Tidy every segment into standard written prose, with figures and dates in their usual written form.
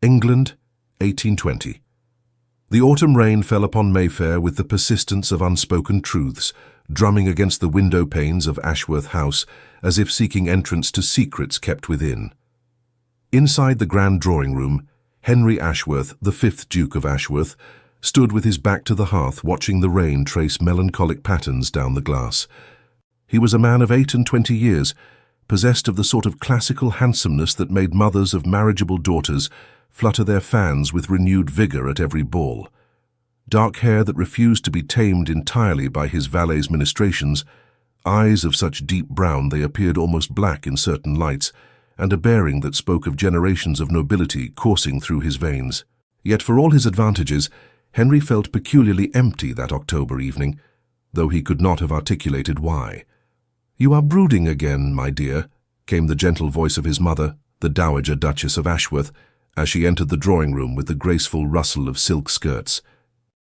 England, 1820. The autumn rain fell upon Mayfair with the persistence of unspoken truths, drumming against the window panes of Ashworth House as if seeking entrance to secrets kept within. Inside the grand drawing-room, Henry Ashworth, the 5th Duke of Ashworth, stood with his back to the hearth watching the rain trace melancholic patterns down the glass. He was a man of 28 years, possessed of the sort of classical handsomeness that made mothers of marriageable daughters flutter their fans with renewed vigor at every ball. Dark hair that refused to be tamed entirely by his valet's ministrations, eyes of such deep brown they appeared almost black in certain lights, and a bearing that spoke of generations of nobility coursing through his veins. Yet for all his advantages, Henry felt peculiarly empty that October evening, though he could not have articulated why. "You are brooding again, my dear," came the gentle voice of his mother, the Dowager Duchess of Ashworth, as she entered the drawing-room with the graceful rustle of silk skirts.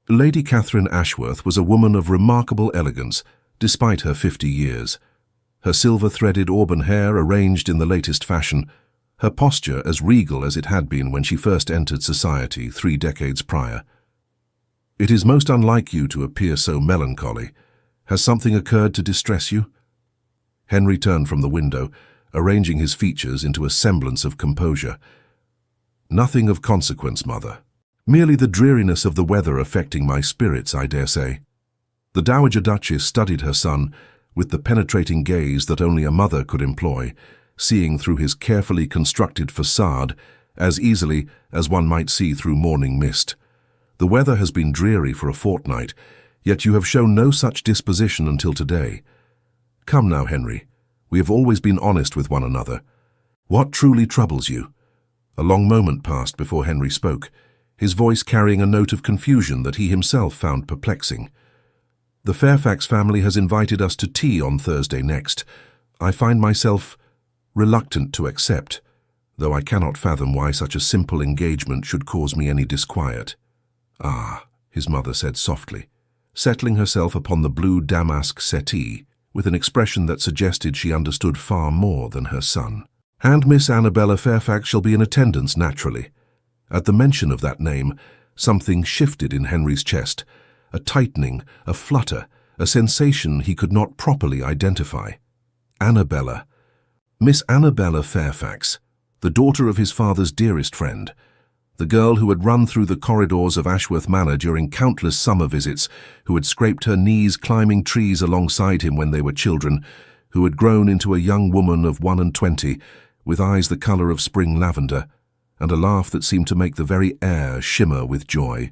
Lady Catherine Ashworth was a woman of remarkable elegance, despite her 50 years. Her silver-threaded auburn hair arranged in the latest fashion, her posture as regal as it had been when she first entered society 3 decades prior. "It is most unlike you to appear so melancholy. Has something occurred to distress you?" Henry turned from the window, arranging his features into a semblance of composure. "Nothing of consequence, mother. Merely the dreariness of the weather affecting my spirits, I dare say." The Dowager Duchess studied her son with the penetrating gaze that only a mother could employ, seeing through his carefully constructed facade as easily as one might see through morning mist. "The weather has been dreary for a fortnight, yet you have shown no such disposition until today. Come now, Henry, we have always been honest with one another. What truly troubles you?" A long moment passed before Henry spoke, his voice carrying a note of confusion that he himself found perplexing. "The Fairfax family has invited us to tea on Thursday next. I find myself reluctant to accept, though I cannot fathom why such a simple engagement should cause me any disquiet." "Ah," his mother said softly, settling herself upon the blue damask settee, with an expression that suggested she understood far more than her son. "And Miss Annabella Fairfax shall be in attendance, naturally." At the mention of that name, something shifted in Henry's chest, a tightening, a flutter, a sensation he could not properly identify. Annabella. Miss Annabella Fairfax, the daughter of his father's dearest friend, the girl who had run through the corridors of Ashworth Manor during countless summer visits, who had scraped her knees climbing trees alongside him when they were children, who had grown into a young woman of 21, with eyes the colour of spring lavender, and a laugh that seemed to make the very air shimmer with joy.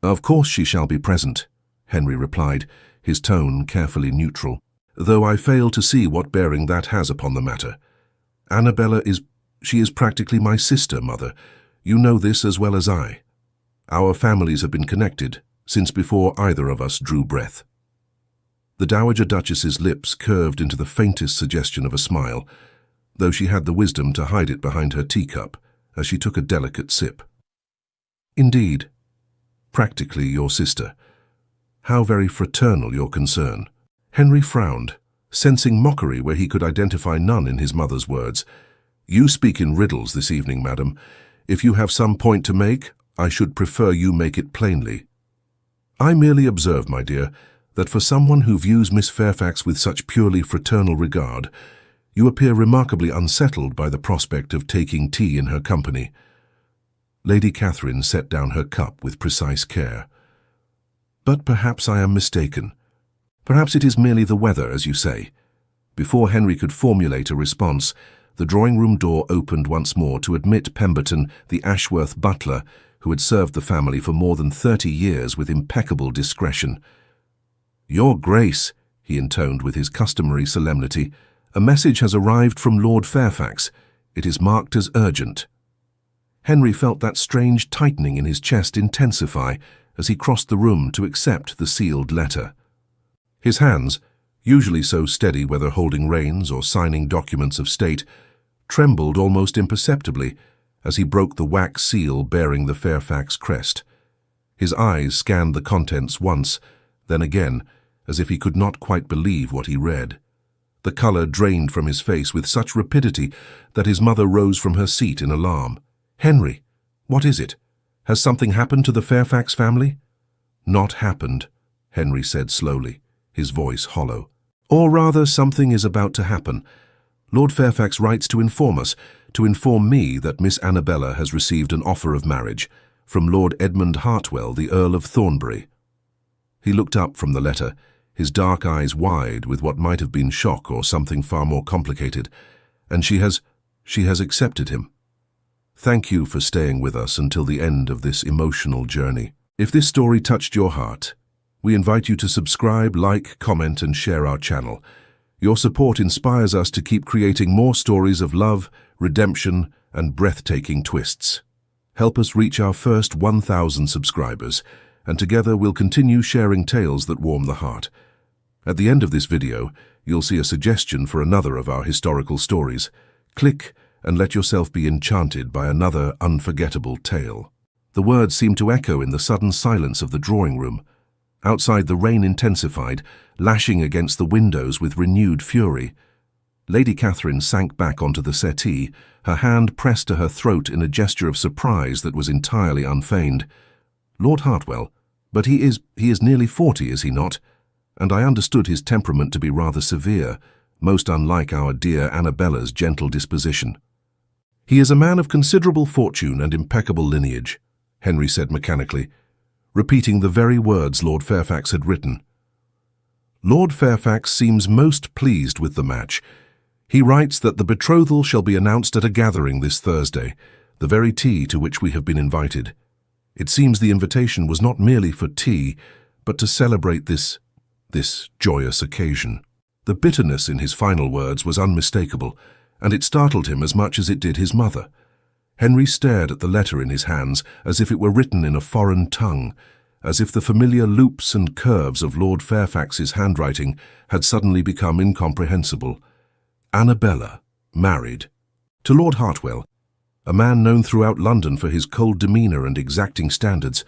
"Of course she shall be present," Henry replied, his tone carefully neutral, "though I fail to see what bearing that has upon the matter. Annabella she is practically my sister, mother. You know this as well as I. Our families have been connected since before either of us drew breath." The Dowager Duchess's lips curved into the faintest suggestion of a smile, though she had the wisdom to hide it behind her teacup as she took a delicate sip. "Indeed. Practically your sister. How very fraternal your concern." Henry frowned, sensing mockery where he could identify none in his mother's words. "You speak in riddles this evening, madam. If you have some point to make, I should prefer you make it plainly." "I merely observe, my dear, that for someone who views Miss Fairfax with such purely fraternal regard, you appear remarkably unsettled by the prospect of taking tea in her company." Lady Catherine set down her cup with precise care. "But perhaps I am mistaken. Perhaps it is merely the weather, as you say." Before Henry could formulate a response, the drawing-room door opened once more to admit Pemberton, the Ashworth butler, who had served the family for more than 30 years with impeccable discretion. "Your Grace," he intoned with his customary solemnity, "a message has arrived from Lord Fairfax. It is marked as urgent." Henry felt that strange tightening in his chest intensify as he crossed the room to accept the sealed letter. His hands, usually so steady whether holding reins or signing documents of state, trembled almost imperceptibly as he broke the wax seal bearing the Fairfax crest. His eyes scanned the contents once, then again, as if he could not quite believe what he read. The colour drained from his face with such rapidity that his mother rose from her seat in alarm. "Henry," What is it? Has something happened to the Fairfax family?" "Not happened," Henry said slowly, his voice hollow. "Or rather, something is about to happen. Lord Fairfax writes to inform us, to inform me that Miss Annabella has received an offer of marriage from Lord Edmund Hartwell, the Earl of Thornbury." He looked up from the letter, his dark eyes wide with what might have been shock or something far more complicated. "And she has accepted him. Thank you for staying with us until the end of this emotional journey. If this story touched your heart, we invite you to subscribe, like, comment, and share our channel. Your support inspires us to keep creating more stories of love, redemption, and breathtaking twists. Help us reach our first 1,000 subscribers, and together we'll continue sharing tales that warm the heart. At the end of this video, you'll see a suggestion for another of our historical stories. Click and let yourself be enchanted by another unforgettable tale. The words seemed to echo in the sudden silence of the drawing room. Outside, the rain intensified, lashing against the windows with renewed fury. Lady Catherine sank back onto the settee, her hand pressed to her throat in a gesture of surprise that was entirely unfeigned. "Lord Hartwell, but he is nearly 40, is he not? And I understood his temperament to be rather severe, most unlike our dear Annabella's gentle disposition." "He is a man of considerable fortune and impeccable lineage," Henry said mechanically, repeating the very words Lord Fairfax had written. "Lord Fairfax seems most pleased with the match. He writes that the betrothal shall be announced at a gathering this Thursday, the very tea to which we have been invited. It seems the invitation was not merely for tea, but to celebrate this joyous occasion." The bitterness in his final words was unmistakable, and it startled him as much as it did his mother. Henry stared at the letter in his hands as if it were written in a foreign tongue, as if the familiar loops and curves of Lord Fairfax's handwriting had suddenly become incomprehensible. Annabella, married. To Lord Hartwell, a man known throughout London for his cold demeanour and exacting standards,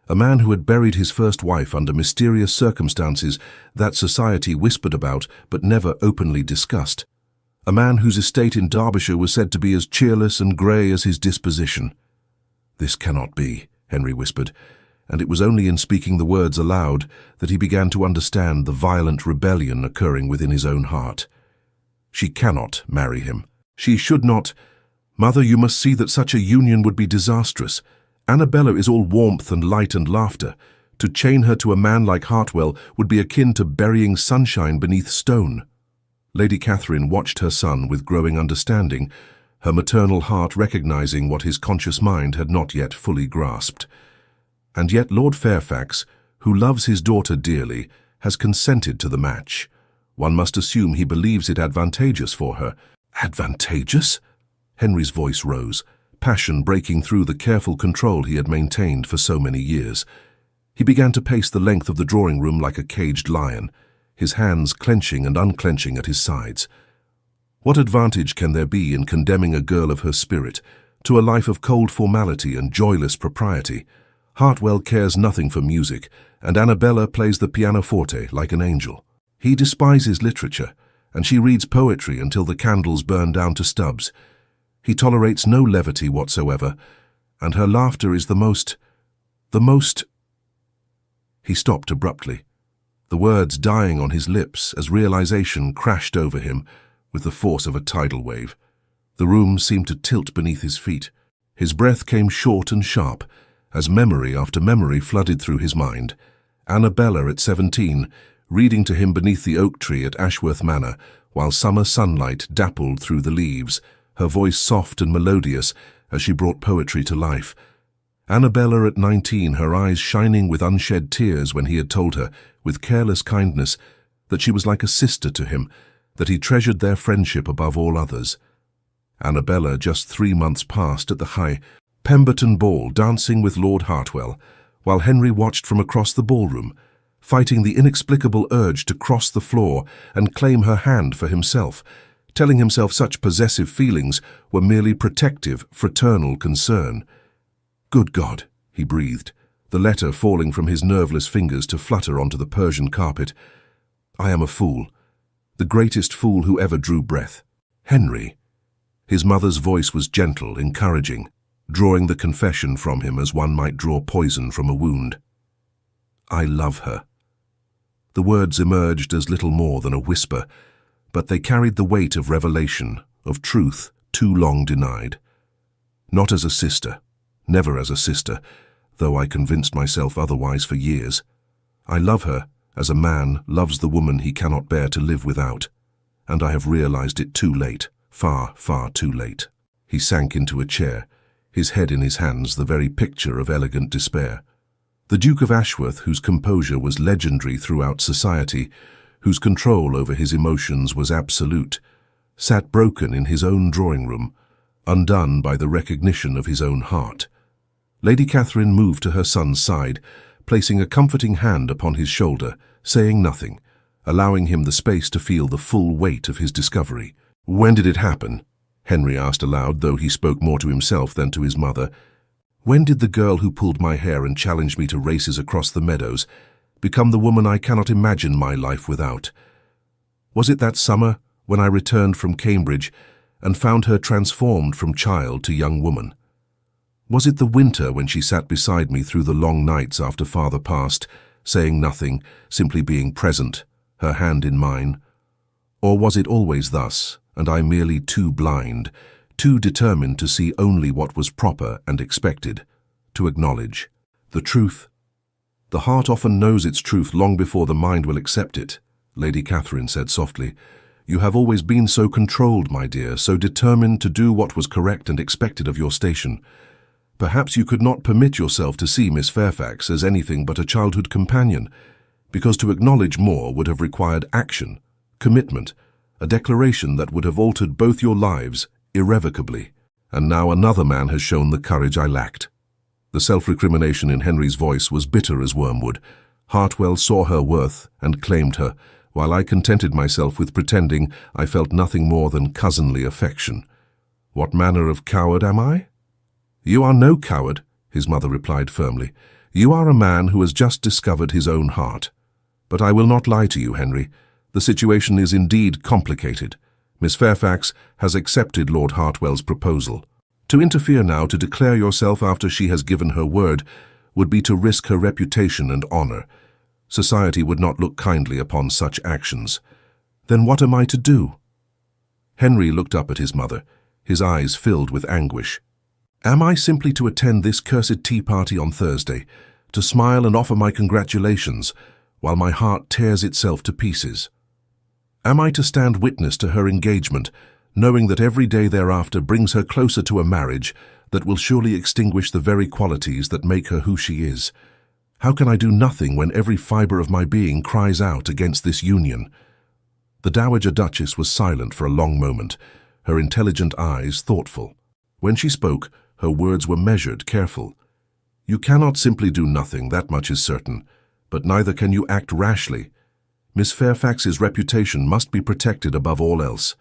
a man who had buried his first wife under mysterious circumstances that society whispered about but never openly discussed. A man whose estate in Derbyshire was said to be as cheerless and grey as his disposition. "This cannot be," Henry whispered, and it was only in speaking the words aloud that he began to understand the violent rebellion occurring within his own heart. She cannot marry him. She should not. "Mother, you must see that such a union would be disastrous. Annabella is all warmth and light and laughter. To chain her to a man like Hartwell would be akin to burying sunshine beneath stone." Lady Catherine watched her son with growing understanding, her maternal heart recognizing what his conscious mind had not yet fully grasped. And yet Lord Fairfax, who loves his daughter dearly, has consented to the match. One must assume he believes it advantageous for her. Advantageous? Henry's voice rose, passion breaking through the careful control he had maintained for so many years. He began to pace the length of the drawing room like a caged lion, his hands clenching and unclenching at his sides. What advantage can there be in condemning a girl of her spirit to a life of cold formality and joyless propriety? Hartwell cares nothing for music, and Annabella plays the pianoforte like an angel. He despises literature, and she reads poetry until the candles burn down to stubs. He tolerates no levity whatsoever, and her laughter is the most... He stopped abruptly, the words dying on his lips as realization crashed over him with the force of a tidal wave. The room seemed to tilt beneath his feet. His breath came short and sharp as memory after memory flooded through his mind. Annabella at 17, reading to him beneath the oak tree at Ashworth Manor, while summer sunlight dappled through the leaves, her voice soft and melodious as she brought poetry to life. Annabella at 19, her eyes shining with unshed tears when he had told her, with careless kindness, that she was like a sister to him, that he treasured their friendship above all others. Annabella just 3 months past at the High Pemberton Ball, dancing with Lord Hartwell, while Henry watched from across the ballroom, fighting the inexplicable urge to cross the floor and claim her hand for himself, telling himself such possessive feelings were merely protective, fraternal concern. "Good God," he breathed, the letter falling from his nerveless fingers to flutter onto the Persian carpet. "I am a fool, the greatest fool who ever drew breath. Henry." His mother's voice was gentle, encouraging. drawing the confession from him as one might draw poison from a wound. "I love her." The words emerged as little more than a whisper, but they carried the weight of revelation, of truth too long denied. Not as a sister, never as a sister, though I convinced myself otherwise for years. I love her as a man loves the woman he cannot bear to live without, and I have realized it too late, far, far too late. He sank into a chair, his head in his hands, the very picture of elegant despair. The Duke of Ashworth, whose composure was legendary throughout society, whose control over his emotions was absolute, sat broken in his own drawing room, undone by the recognition of his own heart. Lady Catherine moved to her son's side, placing a comforting hand upon his shoulder, saying nothing, allowing him the space to feel the full weight of his discovery. "When did it happen?" Henry asked aloud, though he spoke more to himself than to his mother. "When did the girl who pulled my hair and challenged me to races across the meadows become the woman I cannot imagine my life without? Was it that summer when I returned from Cambridge and found her transformed from child to young woman? Was it the winter when she sat beside me through the long nights after father passed, saying nothing, simply being present, her hand in mine? Or was it always thus, and I merely too blind, too determined to see only what was proper and expected, to acknowledge the truth? The heart often knows its truth long before the mind will accept it," Lady Catherine said softly. "You have always been so controlled, my dear, so determined to do what was correct and expected of your station. Perhaps you could not permit yourself to see Miss Fairfax as anything but a childhood companion, because to acknowledge more would have required action, commitment, a declaration that would have altered both your lives irrevocably. And now another man has shown the courage I lacked." The self-recrimination in Henry's voice was bitter as wormwood. Hartwell saw her worth and claimed her, while I contented myself with pretending I felt nothing more than cousinly affection. "What manner of coward am I?" "You are no coward," his mother replied firmly. "You are a man who has just discovered his own heart. But I will not lie to you, Henry. The situation is indeed complicated. Miss Fairfax has accepted Lord Hartwell's proposal. To interfere now, to declare yourself after she has given her word, would be to risk her reputation and honor. Society would not look kindly upon such actions. Then what am I to do?" Henry looked up at his mother, his eyes filled with anguish. "Am I simply to attend this cursed tea party on Thursday, to smile and offer my congratulations, while my heart tears itself to pieces? Am I to stand witness to her engagement, knowing that every day thereafter brings her closer to a marriage that will surely extinguish the very qualities that make her who she is? How can I do nothing when every fibre of my being cries out against this union?" The Dowager Duchess was silent for a long moment, her intelligent eyes thoughtful. When she spoke, her words were measured, careful. "You cannot simply do nothing, that much is certain, but neither can you act rashly. Miss Fairfax's reputation must be protected above all else.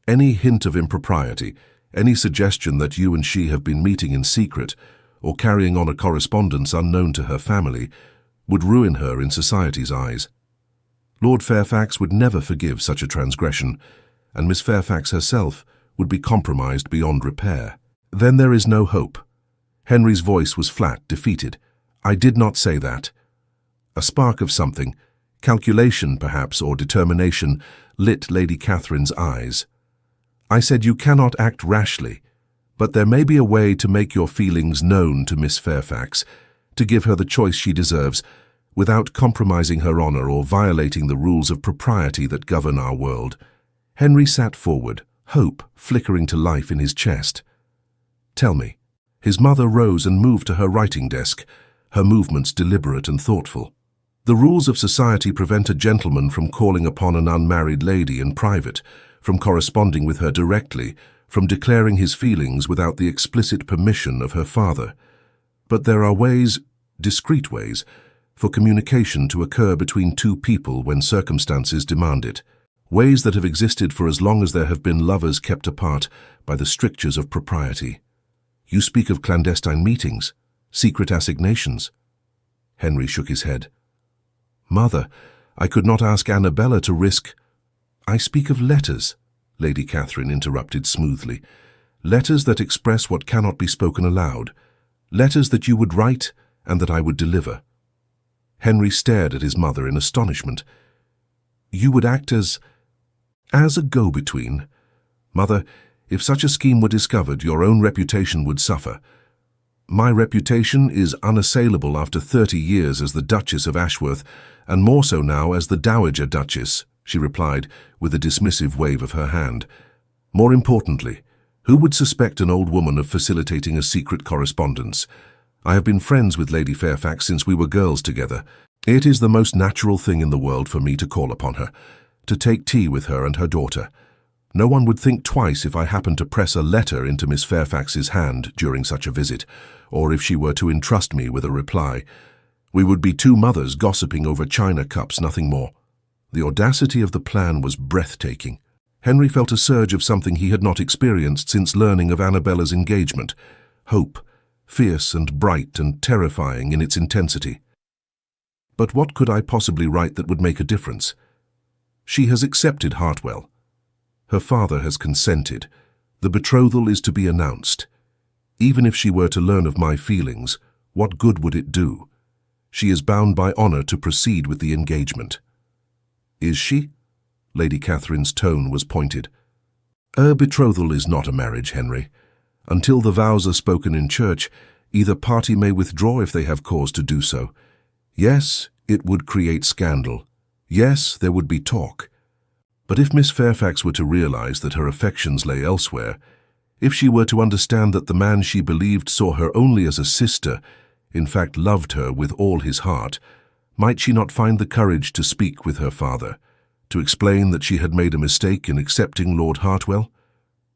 Any hint of impropriety, any suggestion that you and she have been meeting in secret, or carrying on a correspondence unknown to her family, would ruin her in society's eyes. Lord Fairfax would never forgive such a transgression, and Miss Fairfax herself would be compromised beyond repair." "Then there is no hope." Henry's voice was flat, defeated. "I did not say that." A spark of something, calculation perhaps, or determination, lit Lady Catherine's eyes. "I said you cannot act rashly, but there may be a way to make your feelings known to Miss Fairfax, to give her the choice she deserves, without compromising her honor or violating the rules of propriety that govern our world." Henry sat forward, hope flickering to life in his chest. "Tell me." His mother rose and moved to her writing desk, her movements deliberate and thoughtful. "The rules of society prevent a gentleman from calling upon an unmarried lady in private, from corresponding with her directly, from declaring his feelings without the explicit permission of her father. But there are ways, discreet ways, for communication to occur between two people when circumstances demand it, ways that have existed for as long as there have been lovers kept apart by the strictures of propriety. You speak of clandestine meetings, secret assignations." Henry shook his head. "Mother, I could not ask Annabella to risk—" "I speak of letters," Lady Catherine interrupted smoothly. letters that express what cannot be spoken aloud, letters that you would write and that I would deliver. Henry stared at his mother in astonishment. You would act as a go-between. Mother, if such a scheme were discovered, your own reputation would suffer. My reputation is unassailable after 30 years as the Duchess of Ashworth, and more so now as the Dowager Duchess, she replied with a dismissive wave of her hand. More importantly, who would suspect an old woman of facilitating a secret correspondence? I have been friends with Lady Fairfax since we were girls together. It is the most natural thing in the world for me to call upon her, to take tea with her and her daughter. No one would think twice if I happened to press a letter into Miss Fairfax's hand during such a visit, or if she were to entrust me with a reply. We would be two mothers gossiping over china cups, nothing more. The audacity of the plan was breathtaking. Henry felt a surge of something he had not experienced since learning of Annabella's engagement. Hope, fierce and bright and terrifying in its intensity. But what could I possibly write that would make a difference? She has accepted Hartwell. Her father has consented. The betrothal is to be announced. Even if she were to learn of my feelings, what good would it do? She is bound by honor to proceed with the engagement. Is she? Lady Catherine's tone was pointed. A betrothal is not a marriage, Henry. Until the vows are spoken in church, either party may withdraw if they have cause to do so. Yes, it would create scandal. Yes, there would be talk. But if Miss Fairfax were to realize that her affections lay elsewhere, if she were to understand that the man she believed saw her only as a sister, in fact loved her with all his heart, might she not find the courage to speak with her father, to explain that she had made a mistake in accepting Lord Hartwell?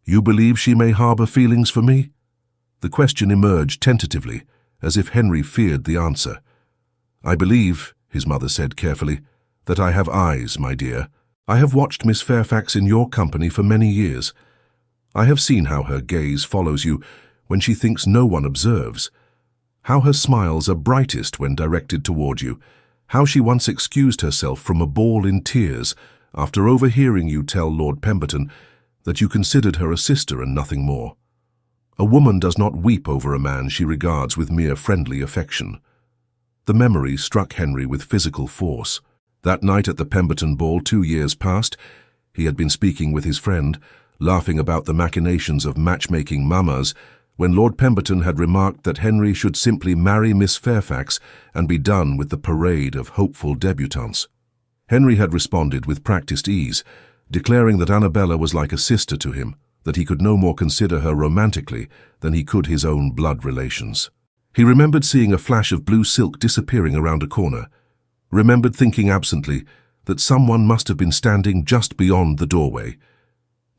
You believe she may harbor feelings for me? The question emerged tentatively, as if Henry feared the answer. I believe, his mother said carefully, that I have eyes, my dear. I have watched Miss Fairfax in your company for many years. I have seen how her gaze follows you when she thinks no one observes, how her smiles are brightest when directed toward you, how she once excused herself from a ball in tears after overhearing you tell Lord Pemberton that you considered her a sister and nothing more. A woman does not weep over a man she regards with mere friendly affection. The memory struck Henry with physical force. That night at the Pemberton ball 2 years past, he had been speaking with his friend, laughing about the machinations of matchmaking mamas, when Lord Pemberton had remarked that Henry should simply marry Miss Fairfax and be done with the parade of hopeful debutantes. Henry had responded with practiced ease, declaring that Annabella was like a sister to him, that he could no more consider her romantically than he could his own blood relations. He remembered seeing a flash of blue silk disappearing around a corner, remembered thinking absently that someone must have been standing just beyond the doorway,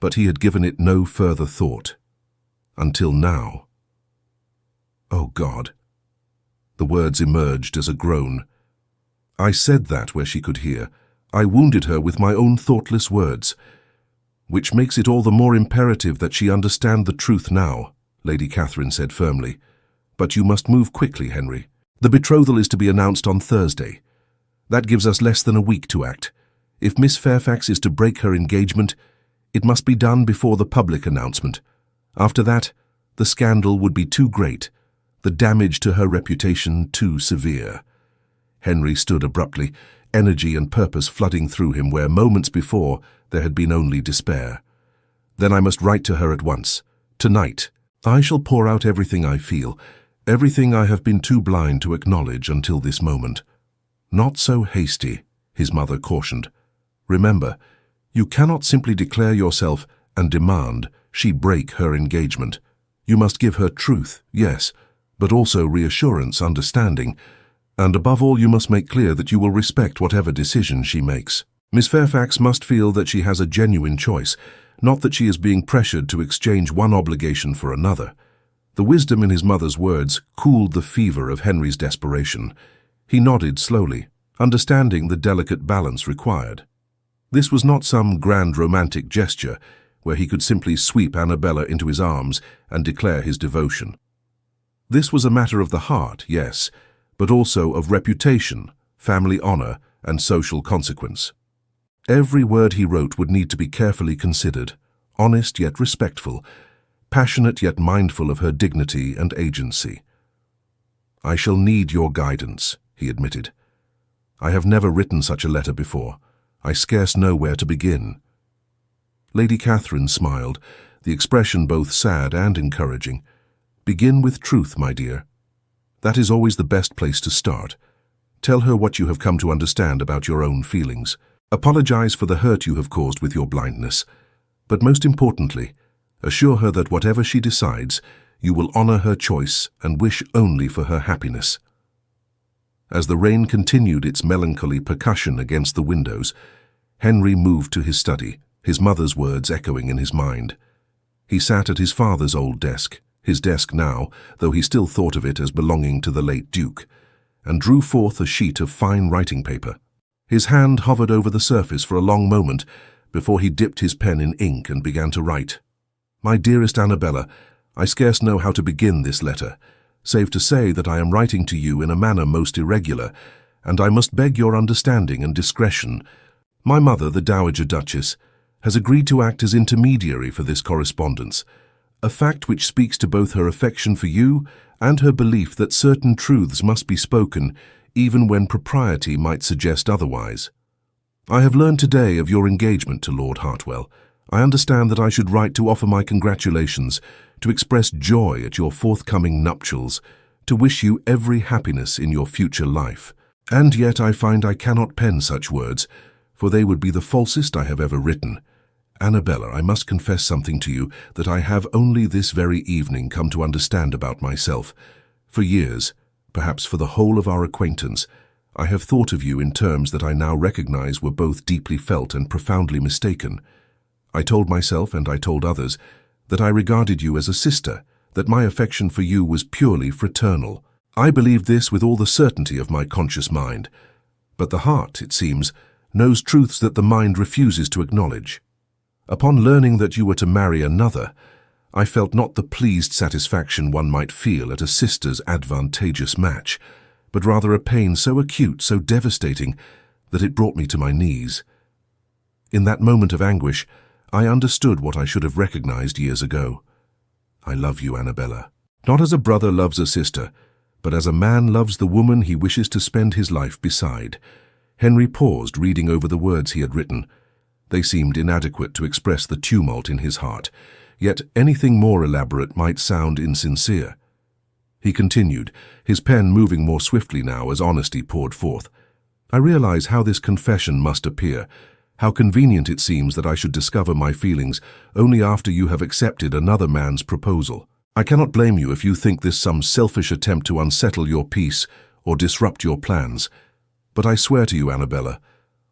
but he had given it no further thought. Until now. Oh God. The words emerged as a groan. I said that where she could hear. I wounded her with my own thoughtless words, which makes it all the more imperative that she understand the truth now, Lady Catherine said firmly. But you must move quickly, Henry. The betrothal is to be announced on Thursday. That gives us less than a week to act. If Miss Fairfax is to break her engagement, it must be done before the public announcement. After that, the scandal would be too great, the damage to her reputation too severe. Henry stood abruptly, energy and purpose flooding through him where moments before there had been only despair. Then I must write to her at once. Tonight, I shall pour out everything I feel, everything I have been too blind to acknowledge until this moment. Not so hasty, his mother cautioned. Remember, you cannot simply declare yourself and demand she break her engagement. You must give her truth, yes, but also reassurance, understanding, and above all you must make clear that you will respect whatever decision she makes. Miss Fairfax must feel that she has a genuine choice, not that she is being pressured to exchange one obligation for another. The wisdom in his mother's words cooled the fever of Henry's desperation. He nodded slowly, understanding the delicate balance required. This was not some grand romantic gesture where he could simply sweep Annabella into his arms and declare his devotion. This was a matter of the heart, yes, but also of reputation, family honor, and social consequence. Every word he wrote would need to be carefully considered, honest yet respectful, passionate yet mindful of her dignity and agency. "I shall need your guidance," he admitted. "I have never written such a letter before. I scarce know where to begin." Lady Catherine smiled, the expression both sad and encouraging. "Begin with truth, my dear. That is always the best place to start. Tell her what you have come to understand about your own feelings. Apologize for the hurt you have caused with your blindness. But most importantly, assure her that whatever she decides, you will honor her choice and wish only for her happiness." As the rain continued its melancholy percussion against the windows, Henry moved to his study, his mother's words echoing in his mind. He sat at his father's old desk, his desk now, though he still thought of it as belonging to the late Duke, and drew forth a sheet of fine writing paper. His hand hovered over the surface for a long moment before he dipped his pen in ink and began to write. "My dearest Annabella, I scarce know how to begin this letter, save to say that I am writing to you in a manner most irregular, and I must beg your understanding and discretion. My mother, the Dowager Duchess, has agreed to act as intermediary for this correspondence, a fact which speaks to both her affection for you and her belief that certain truths must be spoken even when propriety might suggest otherwise. I have learned today of your engagement to Lord Hartwell. I understand that I should write to offer my congratulations, to express joy at your forthcoming nuptials, to wish you every happiness in your future life. And yet I find I cannot pen such words, for they would be the falsest I have ever written. Annabella, I must confess something to you that I have only this very evening come to understand about myself. For years, perhaps for the whole of our acquaintance, I have thought of you in terms that I now recognize were both deeply felt and profoundly mistaken. I told myself, and I told others, that I regarded you as a sister, that my affection for you was purely fraternal. I believed this with all the certainty of my conscious mind. But the heart, it seems, knows truths that the mind refuses to acknowledge. Upon learning that you were to marry another, I felt not the pleased satisfaction one might feel at a sister's advantageous match, but rather a pain so acute, so devastating, that it brought me to my knees. In that moment of anguish, I understood what I should have recognized years ago. I love you, Annabella, not as a brother loves a sister, but as a man loves the woman he wishes to spend his life beside. Henry paused, reading over the words he had written. They seemed inadequate to express the tumult in his heart, yet anything more elaborate might sound insincere. He continued, his pen moving more swiftly now as honesty poured forth. I realize how this confession must appear, how convenient it seems that I should discover my feelings only after you have accepted another man's proposal. I cannot blame you if you think this some selfish attempt to unsettle your peace or disrupt your plans. But I swear to you, Annabella,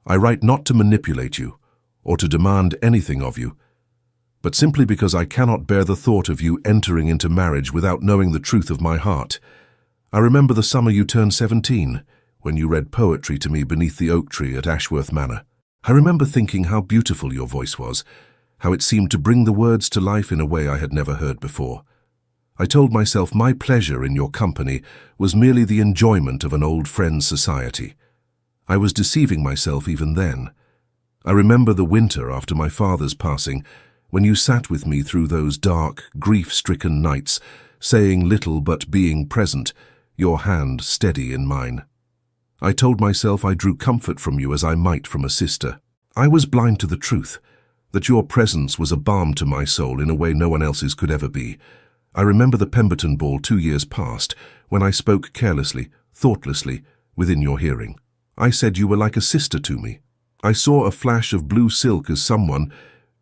I write not to manipulate you, or to demand anything of you, but simply because I cannot bear the thought of you entering into marriage without knowing the truth of my heart. I remember the summer you turned 17, when you read poetry to me beneath the oak tree at Ashworth Manor. I remember thinking how beautiful your voice was, how it seemed to bring the words to life in a way I had never heard before. I told myself my pleasure in your company was merely the enjoyment of an old friend's society. I was deceiving myself even then. I remember the winter after my father's passing, when you sat with me through those dark, grief-stricken nights, saying little but being present, your hand steady in mine. I told myself I drew comfort from you as I might from a sister. I was blind to the truth, that your presence was a balm to my soul in a way no one else's could ever be. I remember the Pemberton ball 2 years past, when I spoke carelessly, thoughtlessly, within your hearing. I said you were like a sister to me. I saw a flash of blue silk as someone,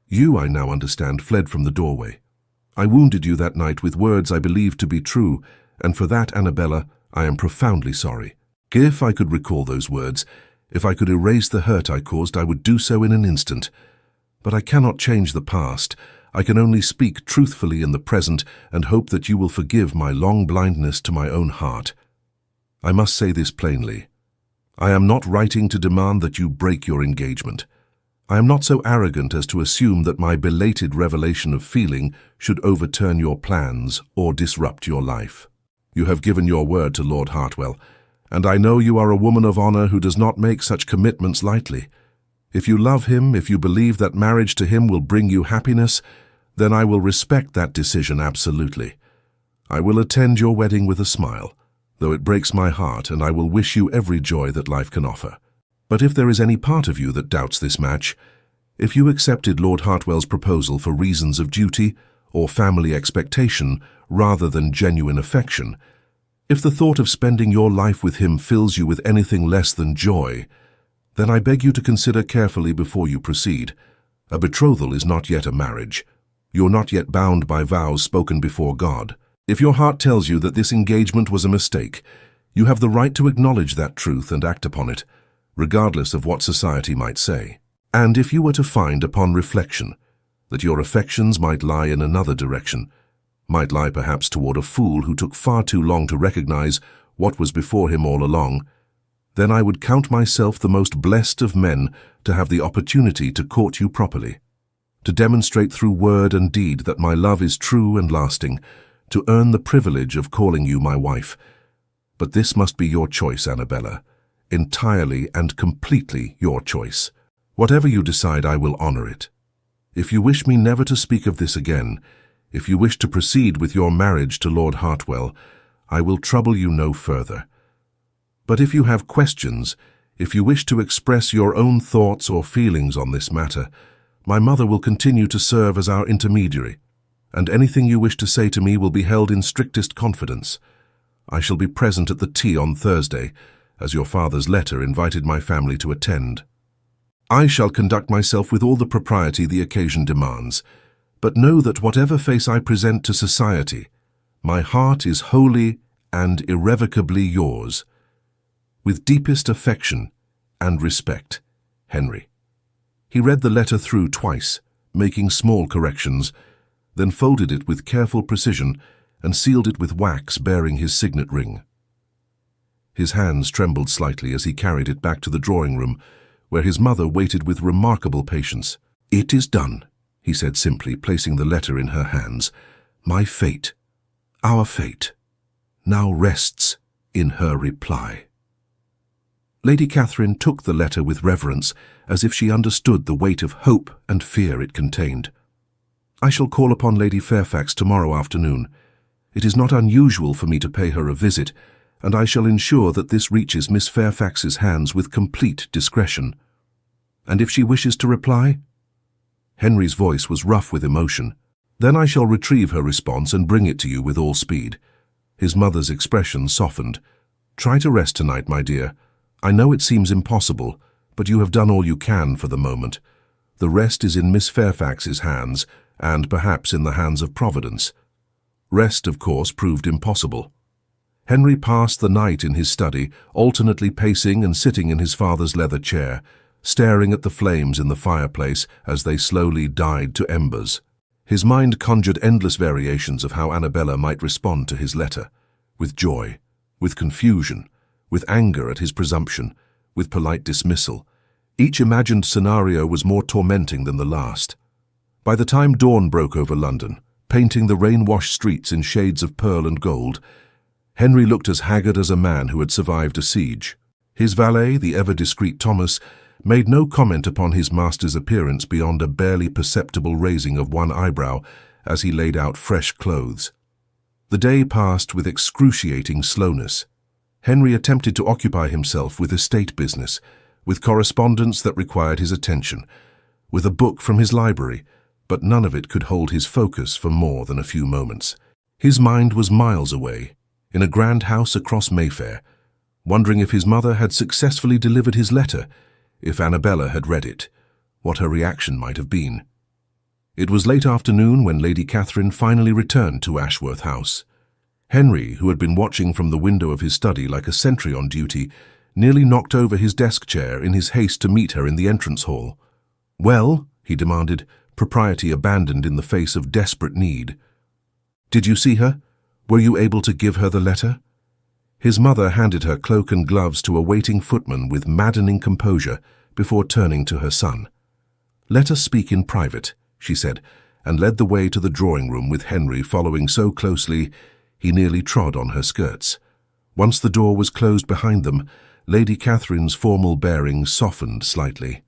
you I now understand, fled from the doorway. I wounded you that night with words I believed to be true, and for that, Annabella, I am profoundly sorry. If I could recall those words, if I could erase the hurt I caused, I would do so in an instant. But I cannot change the past. I can only speak truthfully in the present and hope that you will forgive my long blindness to my own heart. I must say this plainly. I am not writing to demand that you break your engagement. I am not so arrogant as to assume that my belated revelation of feeling should overturn your plans or disrupt your life. You have given your word to Lord Hartwell, and I know you are a woman of honor who does not make such commitments lightly. If you love him, if you believe that marriage to him will bring you happiness, Then I will respect that decision absolutely. I will attend your wedding with a smile, though it breaks my heart, and I will wish you every joy that life can offer. But if there is any part of you that doubts this match, if you accepted Lord Hartwell's proposal for reasons of duty or family expectation rather than genuine affection, if the thought of spending your life with him fills you with anything less than joy, then I beg you to consider carefully before you proceed. A betrothal is not yet a marriage. You're not yet bound by vows spoken before God. If your heart tells you that this engagement was a mistake, you have the right to acknowledge that truth and act upon it, regardless of what society might say. And if you were to find upon reflection that your affections might lie in another direction, might lie perhaps toward a fool who took far too long to recognize what was before him all along, then I would count myself the most blessed of men to have the opportunity to court you properly, to demonstrate through word and deed that my love is true and lasting, to earn the privilege of calling you my wife. But this must be your choice, Annabella, entirely and completely your choice. Whatever you decide, I will honor it. If you wish me never to speak of this again, if you wish to proceed with your marriage to Lord Hartwell, I will trouble you no further. But if you have questions, if you wish to express your own thoughts or feelings on this matter, my mother will continue to serve as our intermediary, and anything you wish to say to me will be held in strictest confidence. I shall be present at the tea on Thursday, as your father's letter invited my family to attend. I shall conduct myself with all the propriety the occasion demands, but know that whatever face I present to society, my heart is wholly and irrevocably yours. With deepest affection and respect, Henry. He read the letter through twice, making small corrections, then folded it with careful precision and sealed it with wax bearing his signet ring. His hands trembled slightly as he carried it back to the drawing room, where his mother waited with remarkable patience. "It is done," he said simply, placing the letter in her hands. "My fate, our fate, now rests in her reply." Lady Catherine took the letter with reverence, as if she understood the weight of hope and fear it contained. "I shall call upon Lady Fairfax tomorrow afternoon. It is not unusual for me to pay her a visit, and I shall ensure that this reaches Miss Fairfax's hands with complete discretion. And if she wishes to reply?" Henry's voice was rough with emotion. "Then I shall retrieve her response and bring it to you with all speed." His mother's expression softened. "Try to rest tonight, my dear. I know it seems impossible, but you have done all you can for the moment. The rest is in Miss Fairfax's hands, and perhaps in the hands of Providence." Rest, of course, proved impossible. Henry passed the night in his study, alternately pacing and sitting in his father's leather chair, staring at the flames in the fireplace as they slowly died to embers. His mind conjured endless variations of how Annabella might respond to his letter, with joy, with confusion, with anger at his presumption, with polite dismissal. Each imagined scenario was more tormenting than the last. By the time dawn broke over London, painting the rain-washed streets in shades of pearl and gold, Henry looked as haggard as a man who had survived a siege. His valet, the ever-discreet Thomas, made no comment upon his master's appearance beyond a barely perceptible raising of one eyebrow as he laid out fresh clothes. The day passed with excruciating slowness. Henry attempted to occupy himself with estate business, with correspondence that required his attention, with a book from his library, but none of it could hold his focus for more than a few moments. His mind was miles away, in a grand house across Mayfair, wondering if his mother had successfully delivered his letter, if Annabella had read it, what her reaction might have been. It was late afternoon when Lady Catherine finally returned to Ashworth House. Henry, who had been watching from the window of his study like a sentry on duty, nearly knocked over his desk chair in his haste to meet her in the entrance hall. "Well?" he demanded, propriety abandoned in the face of desperate need. "Did you see her? Were you able to give her the letter?" His mother handed her cloak and gloves to a waiting footman with maddening composure before turning to her son. "Let us speak in private," she said, and led the way to the drawing-room with Henry following so closely he nearly trod on her skirts. Once the door was closed behind them, Lady Catherine's formal bearing softened slightly.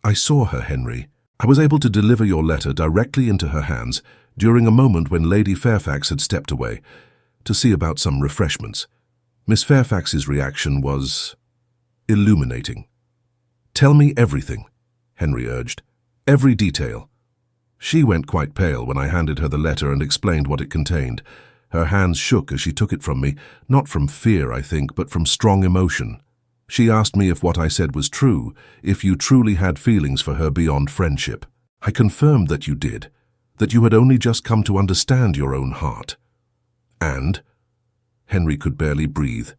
"I saw her, Henry," I was able to deliver your letter directly into her hands during a moment when Lady Fairfax had stepped away to see about some refreshments. Miss Fairfax's reaction was illuminating. "Tell me everything," Henry urged. "Every detail." She went quite pale when I handed her the letter and explained what it contained. Her hands shook as she took it from me, not from fear, I think, but from strong emotion. She asked me if what I said was true, if you truly had feelings for her beyond friendship. I confirmed that you did, that you had only just come to understand your own heart. And Henry could barely breathe.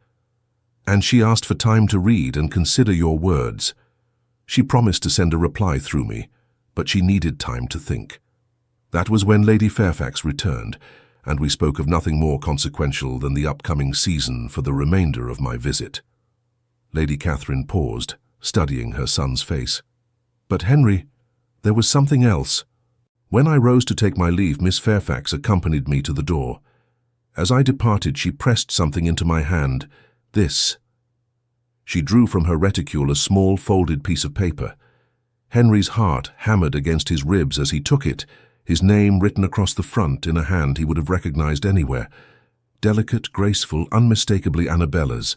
And she asked for time to read and consider your words. She promised to send a reply through me, but she needed time to think. That was when Lady Fairfax returned, and we spoke of nothing more consequential than the upcoming season for the remainder of my visit. Lady Catherine paused, studying her son's face. But Henry, there was something else. When I rose to take my leave, Miss Fairfax accompanied me to the door. As I departed, she pressed something into my hand. This. She drew from her reticule a small folded piece of paper. Henry's heart hammered against his ribs as he took it, his name written across the front in a hand he would have recognized anywhere. Delicate, graceful, unmistakably Annabella's.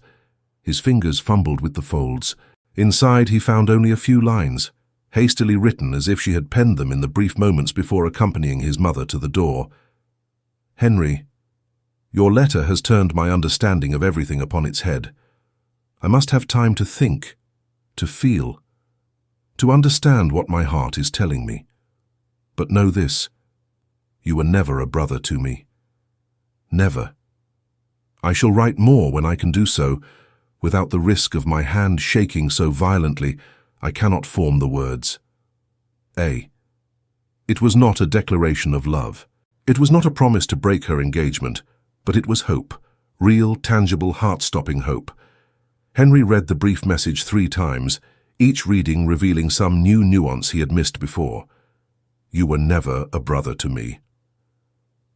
His fingers fumbled with the folds. Inside he found only a few lines, hastily written as if she had penned them in the brief moments before accompanying his mother to the door. "Henry, your letter has turned my understanding of everything upon its head. I must have time to think, to feel, to understand what my heart is telling me. But know this, you were never a brother to me. Never. I shall write more when I can do so, without the risk of my hand shaking so violently I cannot form the words. A. It was not a declaration of love. It was not a promise to break her engagement, but it was hope, real, tangible, heart-stopping hope. Henry read the brief message 3 times, each reading revealing some new nuance he had missed before. You were never a brother to me.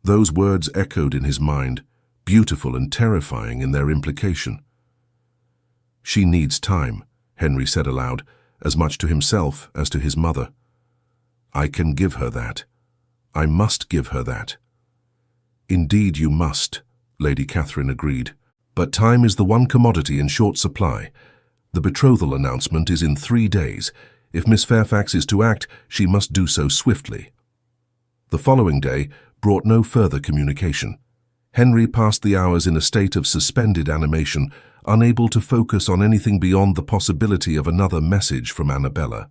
Those words echoed in his mind, beautiful and terrifying in their implication. She needs time, Henry said aloud, as much to himself as to his mother. I can give her that. I must give her that. Indeed you must, Lady Catherine agreed. But time is the one commodity in short supply. The betrothal announcement is in 3 days. If Miss Fairfax is to act, she must do so swiftly. The following day brought no further communication. Henry passed the hours in a state of suspended animation, unable to focus on anything beyond the possibility of another message from Annabella.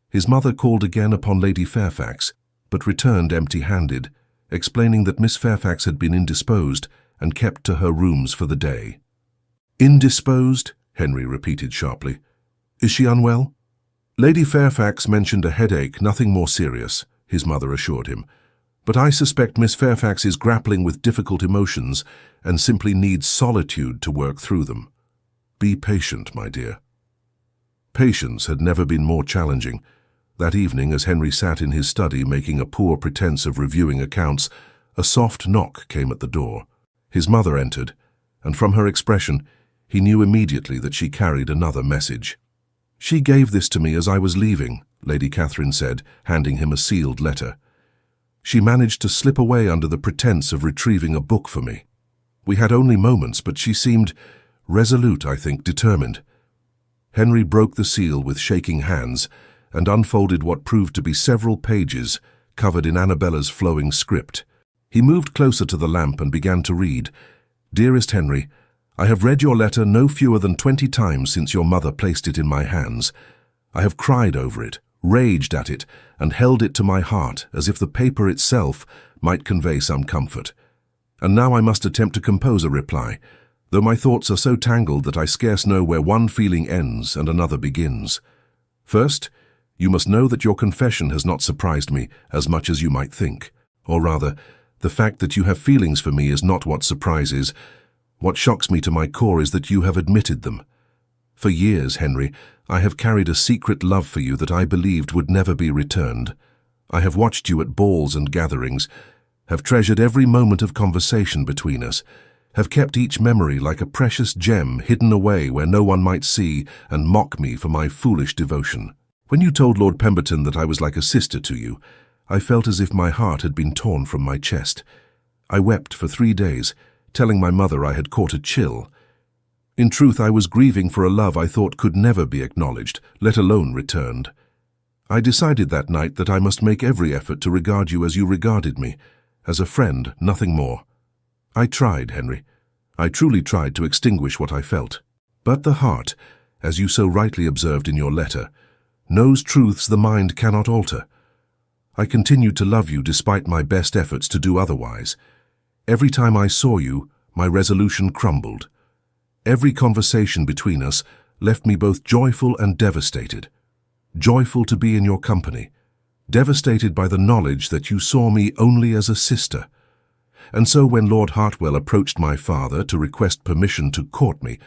His mother called again upon Lady Fairfax, but returned empty-handed, explaining that Miss Fairfax had been indisposed and kept to her rooms for the day. Indisposed? Henry repeated sharply. Is she unwell? Lady Fairfax mentioned a headache, nothing more serious, his mother assured him. But I suspect Miss Fairfax is grappling with difficult emotions and simply needs solitude to work through them. Be patient, my dear. Patience had never been more challenging. That evening, as Henry sat in his study making a poor pretense of reviewing accounts, a soft knock came at the door. His mother entered, and from her expression, he knew immediately that she carried another message. She gave this to me as I was leaving, Lady Catherine said, handing him a sealed letter. She managed to slip away under the pretense of retrieving a book for me. We had only moments, but she seemed resolute, I think, determined. Henry broke the seal with shaking hands and unfolded what proved to be several pages covered in Annabella's flowing script. He moved closer to the lamp and began to read. Dearest Henry, I have read your letter no fewer than 20 times since your mother placed it in my hands. I have cried over it, raged at it, and held it to my heart as if the paper itself might convey some comfort. And now I must attempt to compose a reply, though my thoughts are so tangled that I scarce know where one feeling ends and another begins. First, you must know that your confession has not surprised me as much as you might think. Or rather, the fact that you have feelings for me is not what surprises. What shocks me to my core is that you have admitted them. For years, Henry, I have carried a secret love for you that I believed would never be returned. I have watched you at balls and gatherings, have treasured every moment of conversation between us, have kept each memory like a precious gem hidden away where no one might see and mock me for my foolish devotion. When you told Lord Pemberton that I was like a sister to you, I felt as if my heart had been torn from my chest. I wept for 3 days, telling my mother I had caught a chill. In truth, I was grieving for a love I thought could never be acknowledged, let alone returned. I decided that night that I must make every effort to regard you as you regarded me, as a friend, nothing more. I tried, Henry. I truly tried to extinguish what I felt. But the heart, as you so rightly observed in your letter, knows truths the mind cannot alter. I continued to love you despite my best efforts to do otherwise. Every time I saw you, my resolution crumbled. Every conversation between us left me both joyful and devastated. Joyful to be in your company, devastated by the knowledge that you saw me only as a sister. And so when Lord Hartwell approached my father to request permission to court me,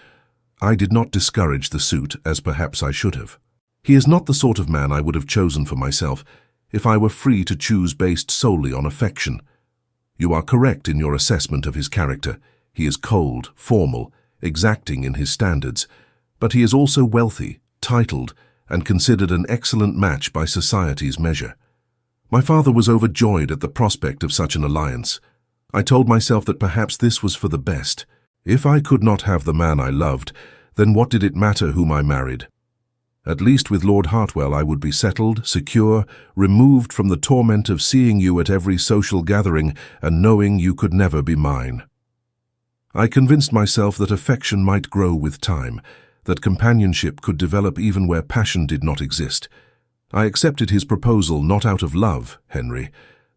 I did not discourage the suit as perhaps I should have. He is not the sort of man I would have chosen for myself if I were free to choose based solely on affection. You are correct in your assessment of his character. He is cold, formal, exacting in his standards, but he is also wealthy, titled, and considered an excellent match by society's measure. My father was overjoyed at the prospect of such an alliance. I told myself that perhaps this was for the best. If I could not have the man I loved, then what did it matter whom I married? At least with Lord Hartwell I would be settled, secure, removed from the torment of seeing you at every social gathering and knowing you could never be mine. I convinced myself that affection might grow with time, that companionship could develop even where passion did not exist. I accepted his proposal not out of love, Henry,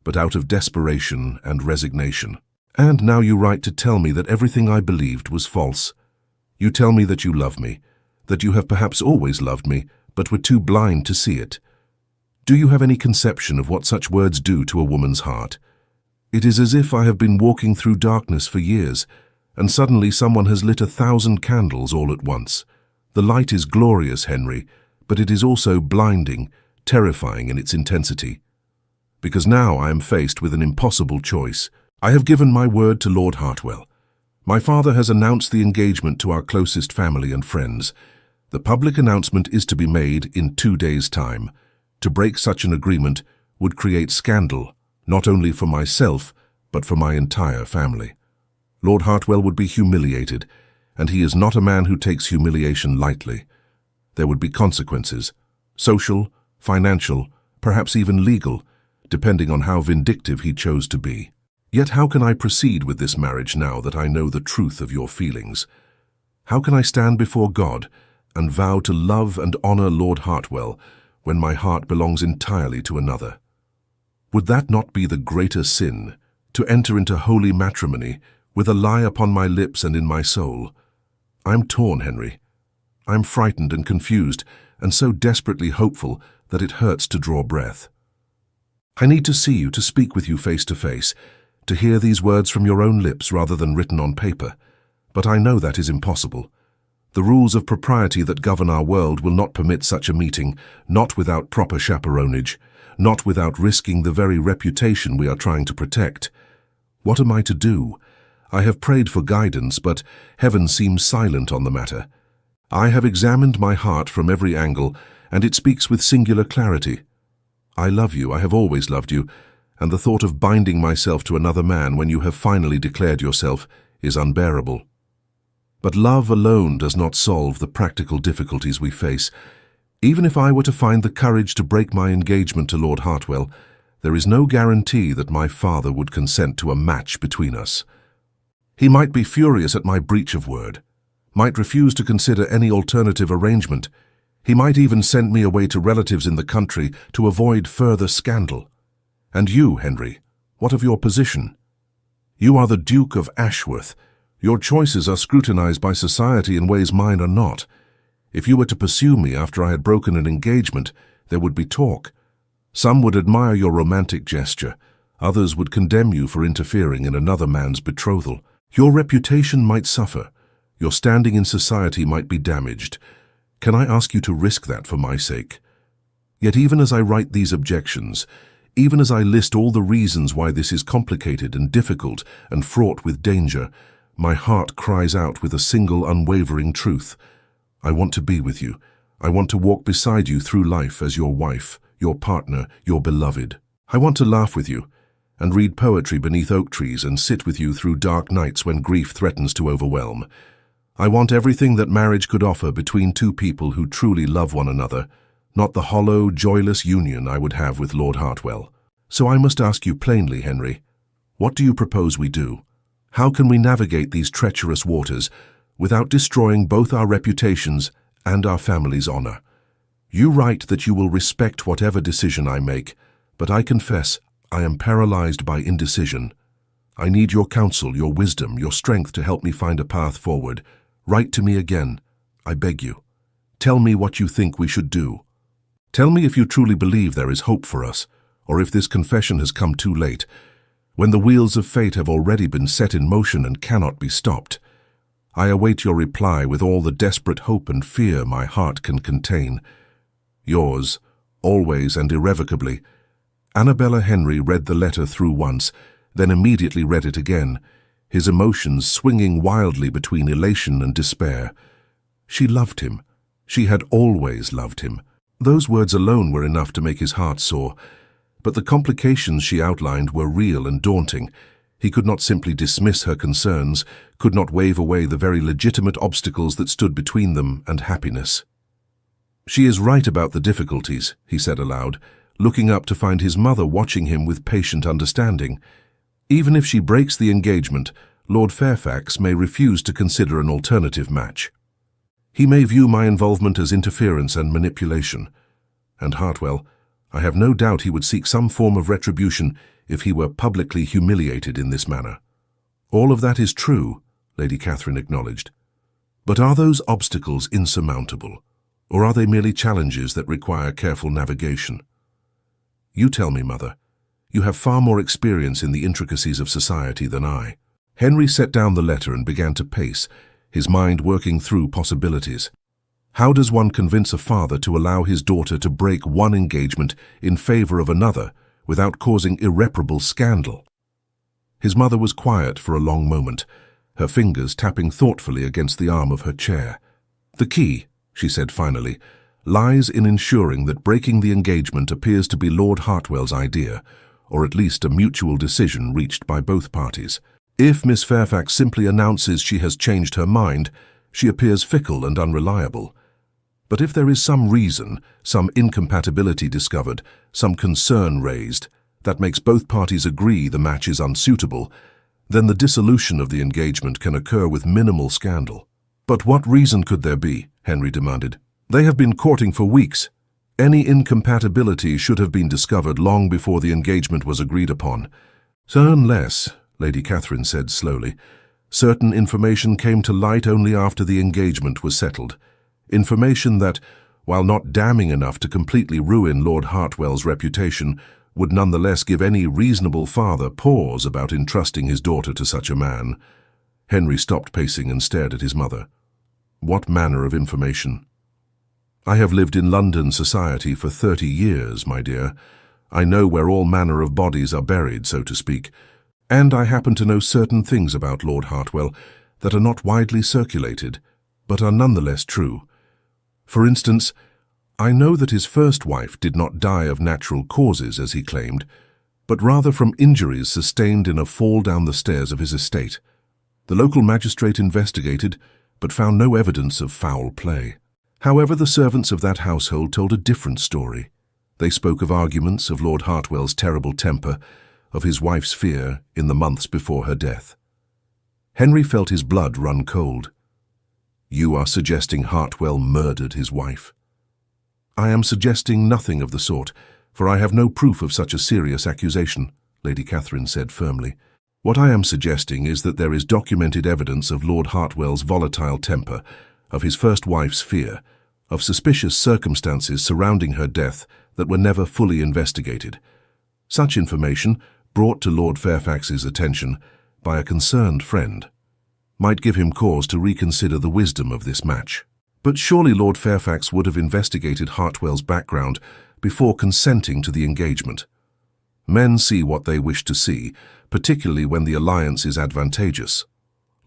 but out of desperation and resignation. And now you write to tell me that everything I believed was false. You tell me that you love me, that you have perhaps always loved me, but were too blind to see it. Do you have any conception of what such words do to a woman's heart? It is as if I have been walking through darkness for years, and suddenly someone has lit 1,000 candles all at once. The light is glorious, Henry, but it is also blinding, terrifying in its intensity. Because now I am faced with an impossible choice. I have given my word to Lord Hartwell. My father has announced the engagement to our closest family and friends. The public announcement is to be made in 2 days' time. To break such an agreement would create scandal, not only for myself, but for my entire family. Lord Hartwell would be humiliated, and he is not a man who takes humiliation lightly. There would be consequences, social, financial, perhaps even legal, depending on how vindictive he chose to be. Yet how can I proceed with this marriage now that I know the truth of your feelings? How can I stand before God and vow to love and honor Lord Hartwell when my heart belongs entirely to another? Would that not be the greater sin, to enter into holy matrimony with a lie upon my lips and in my soul? I'm torn, Henry. I'm frightened and confused, and so desperately hopeful that it hurts to draw breath. I need to see you, to speak with you face to face, to hear these words from your own lips rather than written on paper. But I know that is impossible. The rules of propriety that govern our world will not permit such a meeting, not without proper chaperonage, not without risking the very reputation we are trying to protect. What am I to do? I have prayed for guidance, but heaven seems silent on the matter. I have examined my heart from every angle, and it speaks with singular clarity. I love you, I have always loved you, and the thought of binding myself to another man when you have finally declared yourself is unbearable. But love alone does not solve the practical difficulties we face. Even if I were to find the courage to break my engagement to Lord Hartwell, there is no guarantee that my father would consent to a match between us. He might be furious at my breach of word, might refuse to consider any alternative arrangement. He might even send me away to relatives in the country to avoid further scandal. And you, Henry, what of your position? You are the Duke of Ashworth. Your choices are scrutinized by society in ways mine are not. If you were to pursue me after I had broken an engagement, there would be talk. Some would admire your romantic gesture. Others would condemn you for interfering in another man's betrothal. Your reputation might suffer. Your standing in society might be damaged. Can I ask you to risk that for my sake? Yet even as I write these objections, even as I list all the reasons why this is complicated and difficult and fraught with danger, my heart cries out with a single unwavering truth. I want to be with you. I want to walk beside you through life as your wife, your partner, your beloved. I want to laugh with you and read poetry beneath oak trees and sit with you through dark nights when grief threatens to overwhelm. I want everything that marriage could offer between two people who truly love one another, not the hollow, joyless union I would have with Lord Hartwell. So I must ask you plainly, Henry, what do you propose we do? How can we navigate these treacherous waters without destroying both our reputations and our family's honor? You write that you will respect whatever decision I make, but I confess I am paralyzed by indecision. I need your counsel, your wisdom, your strength to help me find a path forward. Write to me again, I beg you. Tell me what you think we should do. Tell me if you truly believe there is hope for us, or if this confession has come too late, when the wheels of fate have already been set in motion and cannot be stopped. I await your reply with all the desperate hope and fear my heart can contain. Yours, always and irrevocably. Annabella Henry read the letter through once, then immediately read it again, his emotions swinging wildly between elation and despair. She loved him. She had always loved him. Those words alone were enough to make his heart soar, but the complications she outlined were real and daunting. He could not simply dismiss her concerns, could not wave away the very legitimate obstacles that stood between them and happiness. She is right about the difficulties, he said aloud, looking up to find his mother watching him with patient understanding. Even if she breaks the engagement, Lord Fairfax may refuse to consider an alternative match. He may view my involvement as interference and manipulation. And Hartwell, I have no doubt he would seek some form of retribution if he were publicly humiliated in this manner. All of that is true, Lady Catherine acknowledged. But are those obstacles insurmountable, or are they merely challenges that require careful navigation? You tell me, Mother. You have far more experience in the intricacies of society than I. Henry set down the letter and began to pace, his mind working through possibilities. How does one convince a father to allow his daughter to break one engagement in favor of another without causing irreparable scandal? His mother was quiet for a long moment, her fingers tapping thoughtfully against the arm of her chair. The key, she said finally, lies in ensuring that breaking the engagement appears to be Lord Hartwell's idea, or at least a mutual decision reached by both parties. If Miss Fairfax simply announces she has changed her mind, she appears fickle and unreliable. But if there is some reason, some incompatibility discovered, some concern raised, that makes both parties agree the match is unsuitable, then the dissolution of the engagement can occur with minimal scandal. But what reason could there be? Henry demanded. They have been courting for weeks. Any incompatibility should have been discovered long before the engagement was agreed upon. So unless, Lady Catherine said slowly, certain information came to light only after the engagement was settled. Information that, while not damning enough to completely ruin Lord Hartwell's reputation, would nonetheless give any reasonable father pause about entrusting his daughter to such a man. Henry stopped pacing and stared at his mother. What manner of information? I have lived in London society for 30 years, my dear. I know where all manner of bodies are buried, so to speak, and I happen to know certain things about Lord Hartwell that are not widely circulated, but are nonetheless true. For instance, I know that his first wife did not die of natural causes, as he claimed, but rather from injuries sustained in a fall down the stairs of his estate. The local magistrate investigated, but found no evidence of foul play. However, the servants of that household told a different story. They spoke of arguments, of Lord Hartwell's terrible temper, of his wife's fear in the months before her death. Henry felt his blood run cold. You are suggesting Hartwell murdered his wife? I am suggesting nothing of the sort, for I have no proof of such a serious accusation, Lady Catherine said firmly. What I am suggesting is that there is documented evidence of Lord Hartwell's volatile temper, of his first wife's fear, of suspicious circumstances surrounding her death that were never fully investigated. Such information, brought to Lord Fairfax's attention by a concerned friend, might give him cause to reconsider the wisdom of this match. But surely Lord Fairfax would have investigated Hartwell's background before consenting to the engagement. Men see what they wish to see, particularly when the alliance is advantageous.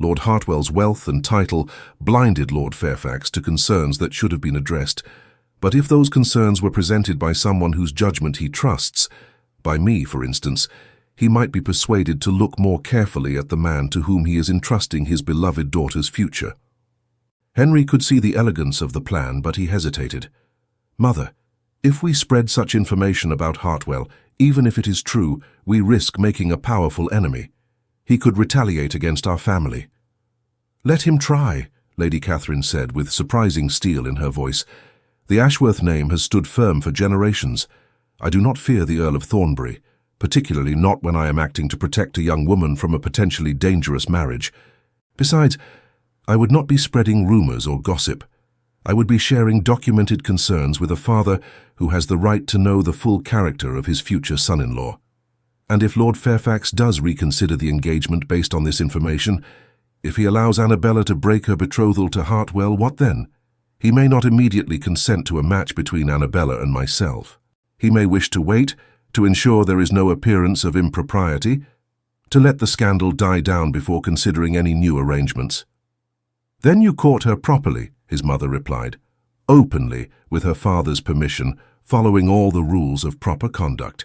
Lord Hartwell's wealth and title blinded Lord Fairfax to concerns that should have been addressed, but if those concerns were presented by someone whose judgment he trusts, by me, for instance, he might be persuaded to look more carefully at the man to whom he is entrusting his beloved daughter's future. Henry could see the elegance of the plan, but he hesitated. "Mother, if we spread such information about Hartwell, even if it is true, we risk making a powerful enemy. He could retaliate against our family." "Let him try," Lady Catherine said with surprising steel in her voice. "The Ashworth name has stood firm for generations. I do not fear the Earl of Thornbury, particularly not when I am acting to protect a young woman from a potentially dangerous marriage. Besides, I would not be spreading rumors or gossip. I would be sharing documented concerns with a father who has the right to know the full character of his future son-in-law. And if Lord Fairfax does reconsider the engagement based on this information, if he allows Annabella to break her betrothal to Hartwell, what then? He may not immediately consent to a match between Annabella and myself. He may wish to wait, to ensure there is no appearance of impropriety, to let the scandal die down before considering any new arrangements." "Then you court her properly," his mother replied, "openly, with her father's permission, following all the rules of proper conduct.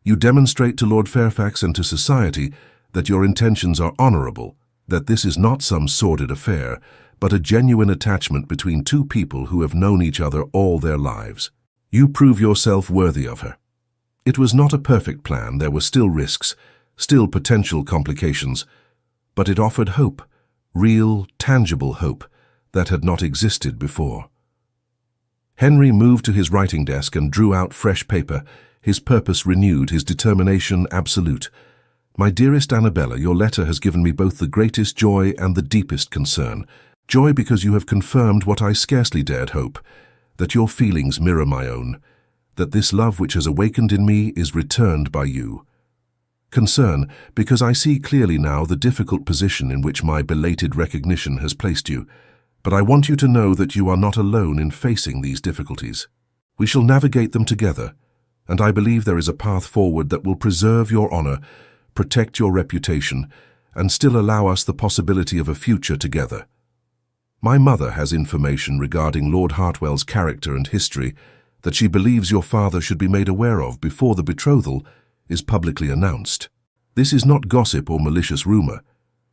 You demonstrate to Lord Fairfax and to society that your intentions are honourable, that this is not some sordid affair, but a genuine attachment between two people who have known each other all their lives. You prove yourself worthy of her. It was not a perfect plan, there were still risks, still potential complications, but it offered hope, real, tangible hope, that had not existed before." Henry moved to his writing desk and drew out fresh paper, his purpose renewed, his determination absolute. "My dearest Annabella, your letter has given me both the greatest joy and the deepest concern. Joy because you have confirmed what I scarcely dared hope, that your feelings mirror my own, that this love which has awakened in me is returned by you. Concern, because I see clearly now the difficult position in which my belated recognition has placed you, but I want you to know that you are not alone in facing these difficulties. We shall navigate them together, and I believe there is a path forward that will preserve your honor, protect your reputation, and still allow us the possibility of a future together. My mother has information regarding Lord Hartwell's character and history that she believes your father should be made aware of before the betrothal is publicly announced. This is not gossip or malicious rumor,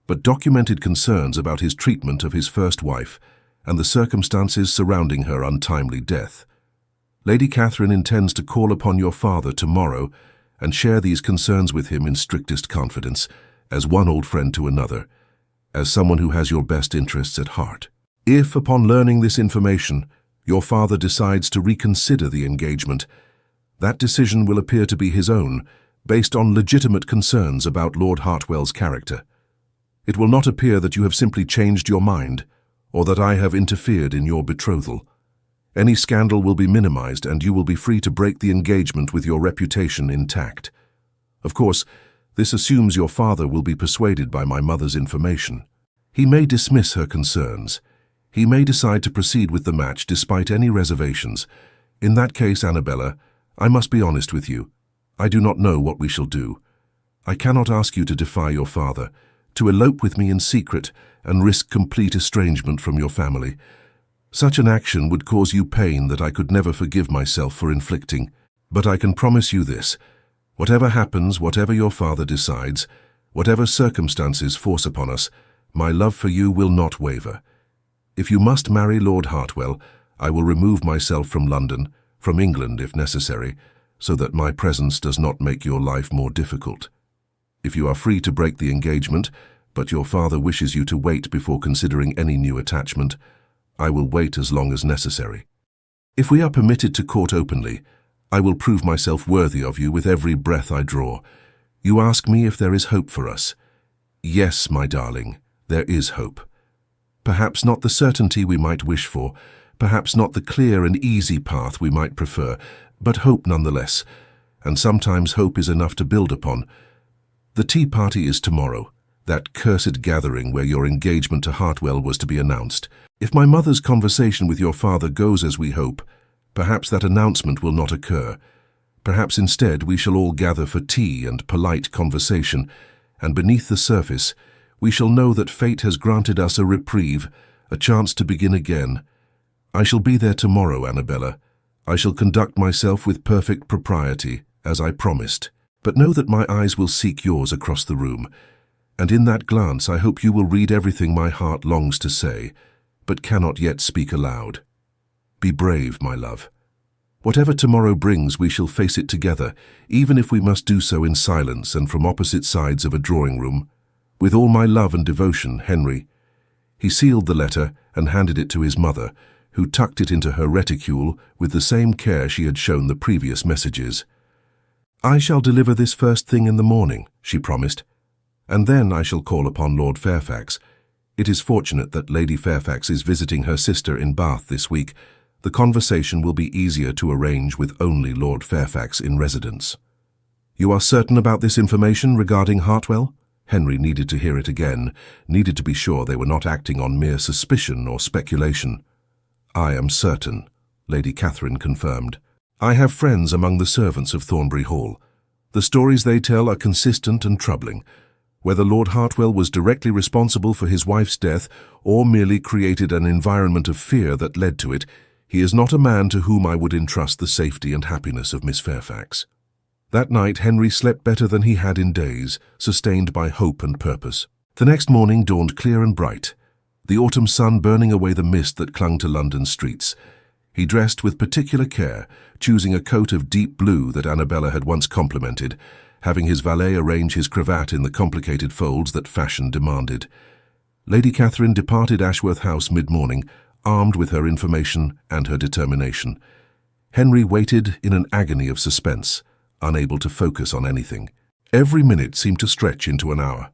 but documented concerns about his treatment of his first wife and the circumstances surrounding her untimely death. Lady Catherine intends to call upon your father tomorrow and share these concerns with him in strictest confidence, as one old friend to another, as someone who has your best interests at heart. If, upon learning this information, your father decides to reconsider the engagement, that decision will appear to be his own, based on legitimate concerns about Lord Hartwell's character. It will not appear that you have simply changed your mind, or that I have interfered in your betrothal. Any scandal will be minimized, and you will be free to break the engagement with your reputation intact. Of course, this assumes your father will be persuaded by my mother's information. He may dismiss her concerns. He may decide to proceed with the match despite any reservations. In that case, Annabella, I must be honest with you. I do not know what we shall do. I cannot ask you to defy your father, to elope with me in secret and risk complete estrangement from your family. Such an action would cause you pain that I could never forgive myself for inflicting. But I can promise you this. Whatever happens, whatever your father decides, whatever circumstances force upon us, my love for you will not waver. If you must marry Lord Hartwell, I will remove myself from London, from England if necessary, so that my presence does not make your life more difficult. If you are free to break the engagement, but your father wishes you to wait before considering any new attachment, I will wait as long as necessary. If we are permitted to court openly, I will prove myself worthy of you with every breath I draw. You ask me if there is hope for us. Yes, my darling, there is hope. Perhaps not the certainty we might wish for, perhaps not the clear and easy path we might prefer, but hope nonetheless, and sometimes hope is enough to build upon. The tea party is tomorrow, that cursed gathering where your engagement to Hartwell was to be announced. If my mother's conversation with your father goes as we hope, perhaps that announcement will not occur. Perhaps instead we shall all gather for tea and polite conversation, and beneath the surface We shall know that fate has granted us a reprieve, a chance to begin again. I shall be there tomorrow, Annabella. I shall conduct myself with perfect propriety, as I promised. But know that my eyes will seek yours across the room, and in that glance I hope you will read everything my heart longs to say, but cannot yet speak aloud. Be brave, my love. Whatever tomorrow brings, we shall face it together, even if we must do so in silence and from opposite sides of a drawing room. With all my love and devotion, Henry. He sealed the letter and handed it to his mother, who tucked it into her reticule with the same care she had shown the previous messages. I shall deliver this first thing in the morning, she promised, and then I shall call upon Lord Fairfax. It is fortunate that Lady Fairfax is visiting her sister in Bath this week. The conversation will be easier to arrange with only Lord Fairfax in residence. You are certain about this information regarding Hartwell? Henry needed to hear it again, needed to be sure they were not acting on mere suspicion or speculation. I am certain, Lady Catherine confirmed. I have friends among the servants of Thornbury Hall. The stories they tell are consistent and troubling. Whether Lord Hartwell was directly responsible for his wife's death or merely created an environment of fear that led to it, he is not a man to whom I would entrust the safety and happiness of Miss Fairfax. That night Henry slept better than he had in days, sustained by hope and purpose. The next morning dawned clear and bright, the autumn sun burning away the mist that clung to London streets. He dressed with particular care, choosing a coat of deep blue that Annabella had once complimented, having his valet arrange his cravat in the complicated folds that fashion demanded. Lady Catherine departed Ashworth House mid-morning, armed with her information and her determination. Henry waited in an agony of suspense, unable to focus on anything. Every minute seemed to stretch into an hour.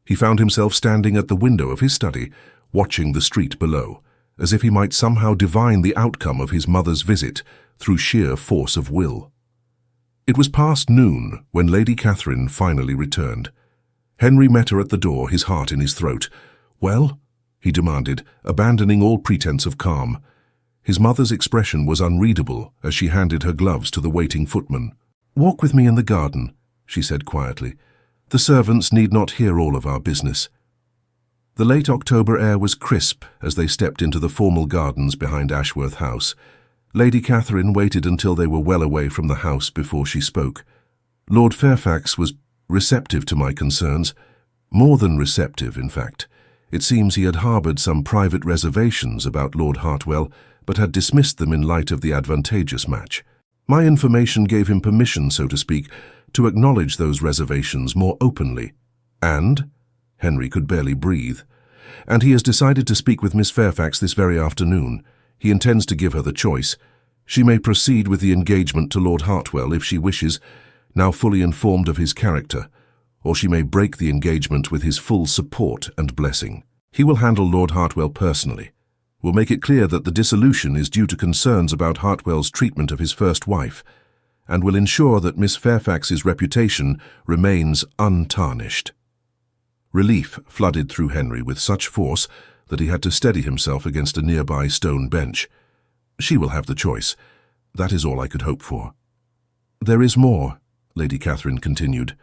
He found himself standing at the window of his study, watching the street below, as if he might somehow divine the outcome of his mother's visit through sheer force of will. It was past noon when Lady Catherine finally returned. Henry met her at the door, his heart in his throat. "Well?" he demanded, abandoning all pretense of calm. His mother's expression was unreadable as she handed her gloves to the waiting footman. "Walk with me in the garden," she said quietly. "The servants need not hear all of our business." The late October air was crisp as they stepped into the formal gardens behind Ashworth House. Lady Catherine waited until they were well away from the house before she spoke. "Lord Fairfax was receptive to my concerns. More than receptive, in fact. It seems he had harboured some private reservations about Lord Hartwell, but had dismissed them in light of the advantageous match. My information gave him permission, so to speak, to acknowledge those reservations more openly. And," Henry could barely breathe, "and he has decided to speak with Miss Fairfax this very afternoon. He intends to give her the choice. She may proceed with the engagement to Lord Hartwell if she wishes, now fully informed of his character, or she may break the engagement with his full support and blessing. He will handle Lord Hartwell personally, will make it clear that the dissolution is due to concerns about Hartwell's treatment of his first wife, and will ensure that Miss Fairfax's reputation remains untarnished." Relief flooded through Henry with such force that he had to steady himself against a nearby stone bench. "She will have the choice. That is all I could hope for." "There is more," Lady Catherine continued.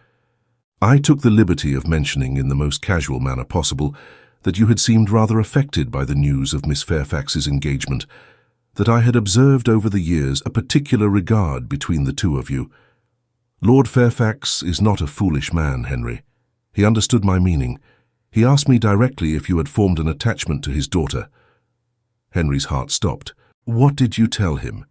"I took the liberty of mentioning in the most casual manner possible that you had seemed rather affected by the news of Miss Fairfax's engagement, that I had observed over the years a particular regard between the two of you. Lord Fairfax is not a foolish man, Henry. He understood my meaning. He asked me directly if you had formed an attachment to his daughter." Henry's heart stopped. "What did you tell him?"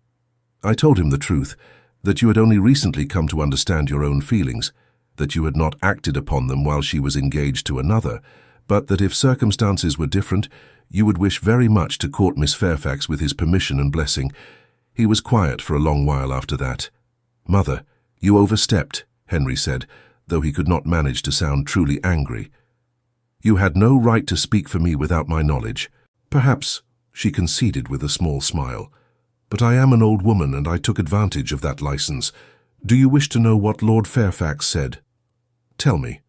"I told him the truth, that you had only recently come to understand your own feelings, that you had not acted upon them while she was engaged to another, but that if circumstances were different, you would wish very much to court Miss Fairfax with his permission and blessing." He was quiet for a long while after that. "Mother, you overstepped," Henry said, though he could not manage to sound truly angry. "You had no right to speak for me without my knowledge." "Perhaps," she conceded with a small smile, "but I am an old woman and I took advantage of that license. Do you wish to know what Lord Fairfax said?" "Tell me."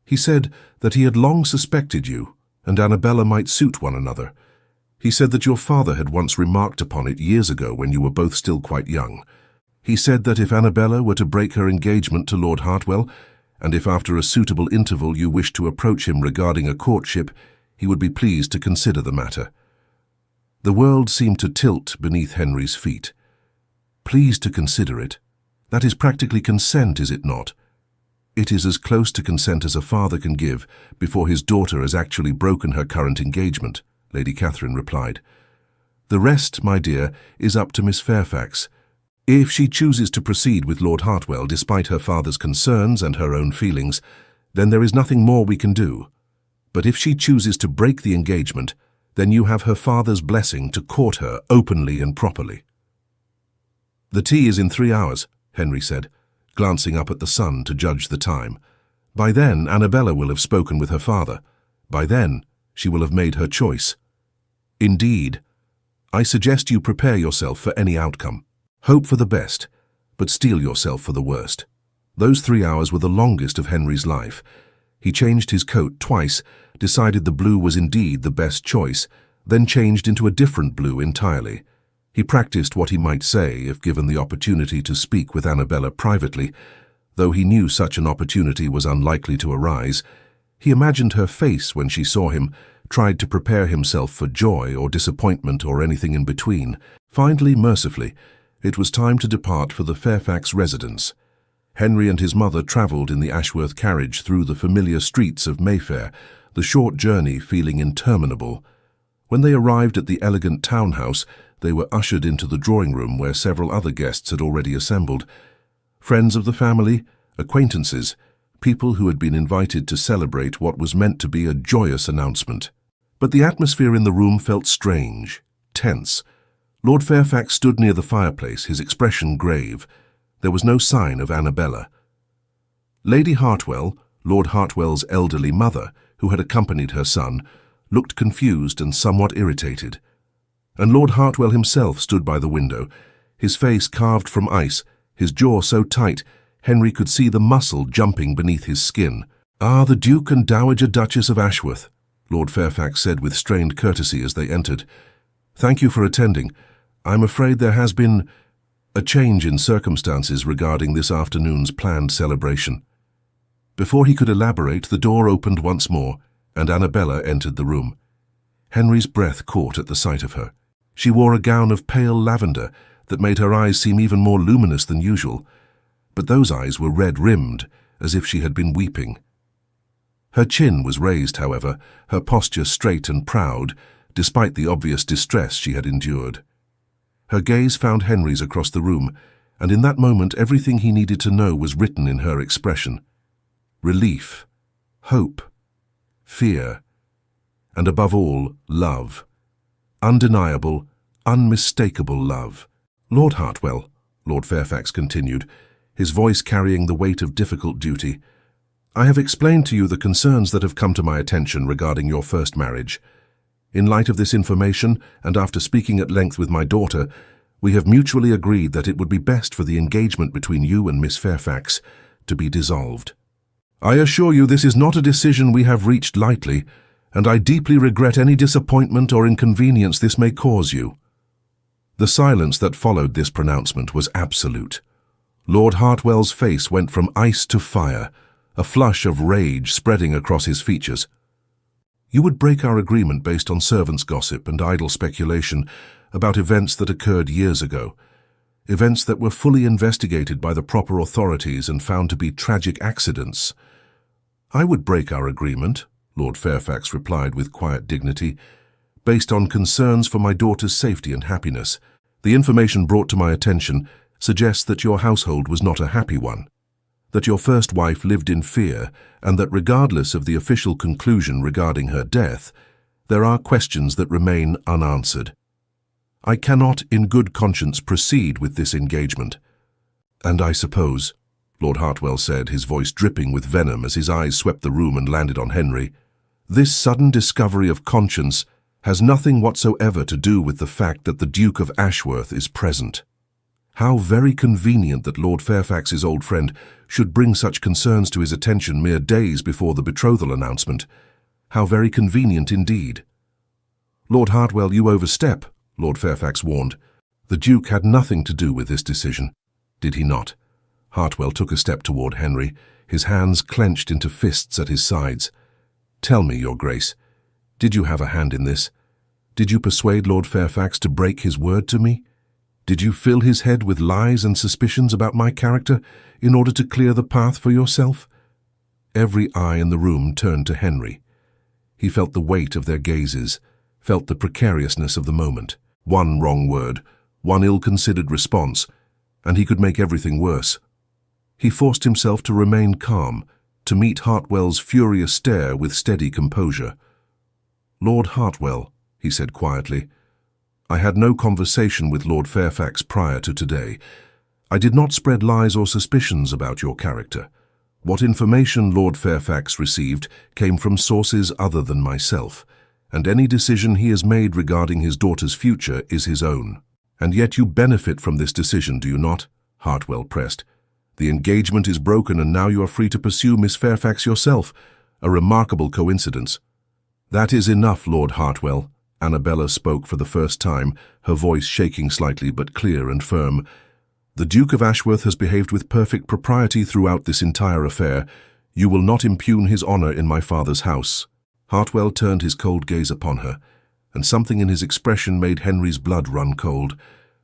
"He said that he had long suspected you, and Annabella might suit one another. He said that your father had once remarked upon it years ago when you were both still quite young. He said that if Annabella were to break her engagement to Lord Hartwell, and if after a suitable interval you wish to approach him regarding a courtship, he would be pleased to consider the matter. The world seemed to tilt beneath Henry's feet. Pleased to consider it? That is practically consent, is it not? It is as close to consent as a father can give before his daughter has actually broken her current engagement, Lady Catherine replied. The rest, my dear, is up to Miss Fairfax. If she chooses to proceed with Lord Hartwell despite her father's concerns and her own feelings, then there is nothing more we can do. But if she chooses to break the engagement, then you have her father's blessing to court her openly and properly. The tea is in 3 hours, Henry said, glancing up at the sun to judge the time. By then, Annabella will have spoken with her father. By then, she will have made her choice. Indeed, I suggest you prepare yourself for any outcome. Hope for the best, but steel yourself for the worst. Those 3 hours were the longest of Henry's life. He changed his coat twice, decided the blue was indeed the best choice, then changed into a different blue entirely. He practiced what he might say if given the opportunity to speak with Annabella privately. Though he knew such an opportunity was unlikely to arise, he imagined her face when she saw him, tried to prepare himself for joy or disappointment or anything in between. Finally, mercifully, it was time to depart for the Fairfax residence. Henry and his mother travelled in the Ashworth carriage through the familiar streets of Mayfair, the short journey feeling interminable. When they arrived at the elegant townhouse, they were ushered into the drawing-room where several other guests had already assembled. Friends of the family, acquaintances, people who had been invited to celebrate what was meant to be a joyous announcement. But the atmosphere in the room felt strange, tense. Lord Fairfax stood near the fireplace, his expression grave. There was no sign of Annabella. Lady Hartwell, Lord Hartwell's elderly mother, who had accompanied her son, looked confused and somewhat irritated. And Lord Hartwell himself stood by the window, his face carved from ice, his jaw so tight Henry could see the muscle jumping beneath his skin. "Ah, the Duke and Dowager Duchess of Ashworth," Lord Fairfax said with strained courtesy as they entered. "Thank you for attending. I'm afraid there has been a change in circumstances regarding this afternoon's planned celebration." Before he could elaborate, the door opened once more, and Annabella entered the room. Henry's breath caught at the sight of her. She wore a gown of pale lavender that made her eyes seem even more luminous than usual, but those eyes were red-rimmed, as if she had been weeping. Her chin was raised, however, her posture straight and proud, despite the obvious distress she had endured. Her gaze found Henry's across the room, and in that moment everything he needed to know was written in her expression. Relief, hope, fear, and above all, love. Undeniable, unmistakable love. "Lord Hartwell," Lord Fairfax continued, his voice carrying the weight of difficult duty, "I have explained to you the concerns that have come to my attention regarding your first marriage. In light of this information, and after speaking at length with my daughter, we have mutually agreed that it would be best for the engagement between you and Miss Fairfax to be dissolved. I assure you this is not a decision we have reached lightly, and I deeply regret any disappointment or inconvenience this may cause you." The silence that followed this pronouncement was absolute. Lord Hartwell's face went from ice to fire, a flush of rage spreading across his features. "You would break our agreement based on servants' gossip and idle speculation about events that occurred years ago, events that were fully investigated by the proper authorities and found to be tragic accidents." "I would break our agreement," Lord Fairfax replied with quiet dignity, "based on concerns for my daughter's safety and happiness. The information brought to my attention suggests that your household was not a happy one, that your first wife lived in fear, and that regardless of the official conclusion regarding her death, there are questions that remain unanswered. I cannot in good conscience proceed with this engagement. And I suppose," Lord Hartwell said, his voice dripping with venom as his eyes swept the room and landed on Henry, "this sudden discovery of conscience has nothing whatsoever to do with the fact that the Duke of Ashworth is present. How very convenient that Lord Fairfax's old friend should bring such concerns to his attention mere days before the betrothal announcement. How very convenient indeed." "Lord Hartwell, you overstep," Lord Fairfax warned. "The Duke had nothing to do with this decision, did he not?" Hartwell took a step toward Henry, his hands clenched into fists at his sides. "Tell me, Your Grace, did you have a hand in this? Did you persuade Lord Fairfax to break his word to me? Did you fill his head with lies and suspicions about my character in order to clear the path for yourself?" Every eye in the room turned to Henry. He felt the weight of their gazes, felt the precariousness of the moment. One wrong word, one ill-considered response, and he could make everything worse. He forced himself to remain calm, to meet Hartwell's furious stare with steady composure. "Lord Hartwell," he said quietly, "I had no conversation with Lord Fairfax prior to today. I did not spread lies or suspicions about your character. What information Lord Fairfax received came from sources other than myself, and any decision he has made regarding his daughter's future is his own." "And yet you benefit from this decision, do you not?" Hartwell pressed. "The engagement is broken and now you are free to pursue Miss Fairfax yourself. A remarkable coincidence." "That is enough, Lord Hartwell." Annabella spoke for the first time, her voice shaking slightly but clear and firm. "The Duke of Ashworth has behaved with perfect propriety throughout this entire affair. You will not impugn his honor in my father's house." Hartwell turned his cold gaze upon her, and something in his expression made Henry's blood run cold.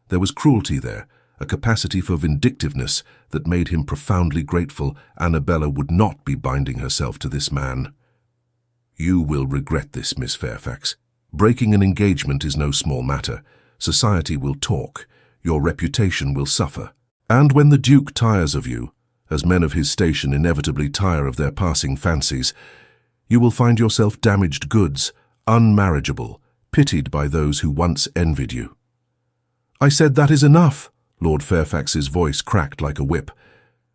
There was cruelty there, a capacity for vindictiveness that made him profoundly grateful Annabella would not be binding herself to this man. "You will regret this, Miss Fairfax. Breaking an engagement is no small matter. Society will talk. Your reputation will suffer. And when the Duke tires of you, as men of his station inevitably tire of their passing fancies, you will find yourself damaged goods, unmarriageable, pitied by those who once envied you." "I said that is enough." Lord Fairfax's voice cracked like a whip.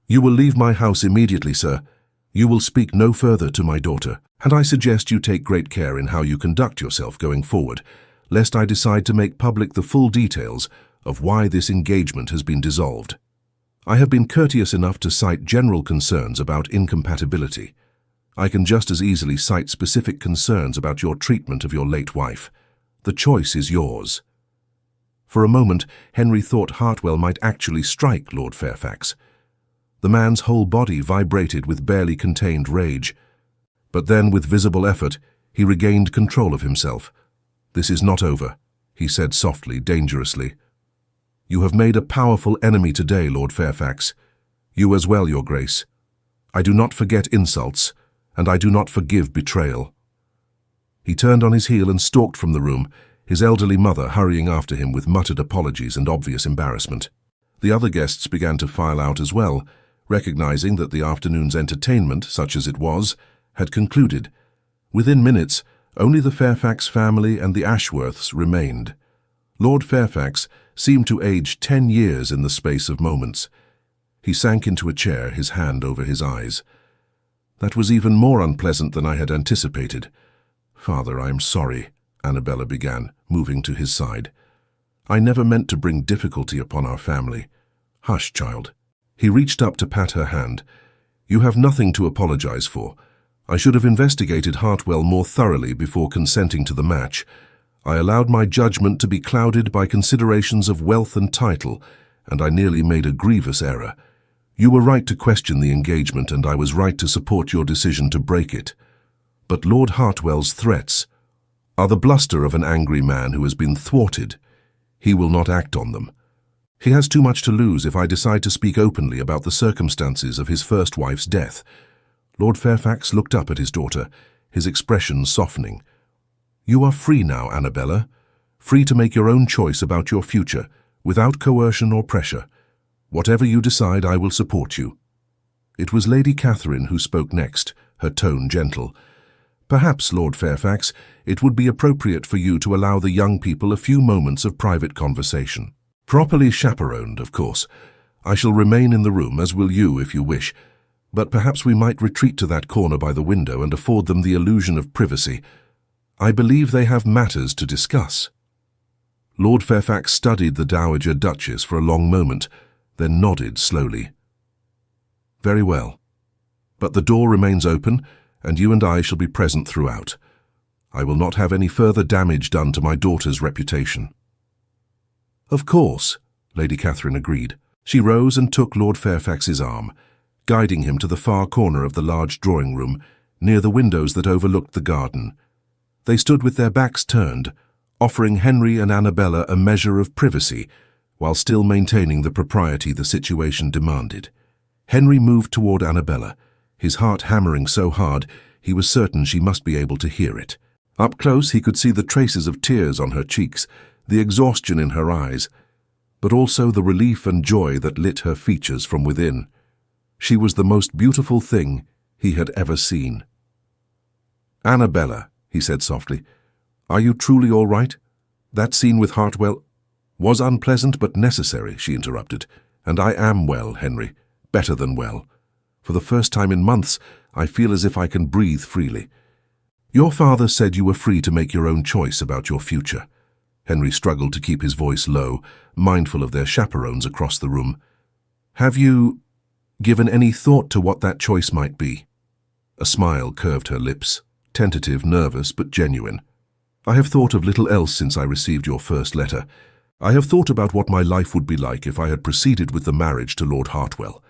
"You will leave my house immediately, sir. You will speak no further to my daughter, and I suggest you take great care in how you conduct yourself going forward, lest I decide to make public the full details of why this engagement has been dissolved. I have been courteous enough to cite general concerns about incompatibility. I can just as easily cite specific concerns about your treatment of your late wife. The choice is yours." For a moment, Henry thought Hartwell might actually strike Lord Fairfax. The man's whole body vibrated with barely contained rage. But then, with visible effort, he regained control of himself. "This is not over," he said softly, dangerously. "You have made a powerful enemy today, Lord Fairfax. You as well, Your Grace. I do not forget insults, and I do not forgive betrayal." He turned on his heel and stalked from the room, his elderly mother hurrying after him with muttered apologies and obvious embarrassment. The other guests began to file out as well, recognizing that the afternoon's entertainment, such as it was, had concluded. Within minutes, only the Fairfax family and the Ashworths remained. Lord Fairfax seemed to age 10 years in the space of moments. He sank into a chair, his hand over his eyes. "That was even more unpleasant than I had anticipated. Father, I am sorry," Annabella began, moving to his side. "I never meant to bring difficulty upon our family." "Hush, child." He reached up to pat her hand. "You have nothing to apologize for. I should have investigated Hartwell more thoroughly before consenting to the match. I allowed my judgment to be clouded by considerations of wealth and title, and I nearly made a grievous error. You were right to question the engagement, and I was right to support your decision to break it. But Lord Hartwell's threats are the bluster of an angry man who has been thwarted. He will not act on them. He has too much to lose if I decide to speak openly about the circumstances of his first wife's death." Lord Fairfax looked up at his daughter, his expression softening. "You are free now, Annabella, free to make your own choice about your future, without coercion or pressure. Whatever you decide, I will support you." It was Lady Catherine who spoke next, her tone gentle. "Perhaps, Lord Fairfax, it would be appropriate for you to allow the young people a few moments of private conversation. Properly chaperoned, of course. I shall remain in the room, as will you if you wish, but perhaps we might retreat to that corner by the window and afford them the illusion of privacy. I believe they have matters to discuss." Lord Fairfax studied the Dowager Duchess for a long moment, then nodded slowly. "Very well. But the door remains open, and you and I shall be present throughout. I will not have any further damage done to my daughter's reputation." "Of course," Lady Catherine agreed. She rose and took Lord Fairfax's arm, guiding him to the far corner of the large drawing-room, near the windows that overlooked the garden. They stood with their backs turned, offering Henry and Annabella a measure of privacy, while still maintaining the propriety the situation demanded. Henry moved toward Annabella, his heart hammering so hard he was certain she must be able to hear it. Up close he could see the traces of tears on her cheeks, the exhaustion in her eyes, but also the relief and joy that lit her features from within. She was the most beautiful thing he had ever seen. "Annabella," he said softly, "are you truly all right? That scene with Hartwell was unpleasant but necessary," she interrupted. "And I am well, Henry, better than well. For the first time in months, I feel as if I can breathe freely. Your father said you were free to make your own choice about your future." Henry struggled to keep his voice low, mindful of their chaperones across the room. "Have you given any thought to what that choice might be?" A smile curved her lips, tentative, nervous, but genuine. "I have thought of little else since I received your first letter. I have thought about what my life would be like if I had proceeded with the marriage to Lord Hartwell,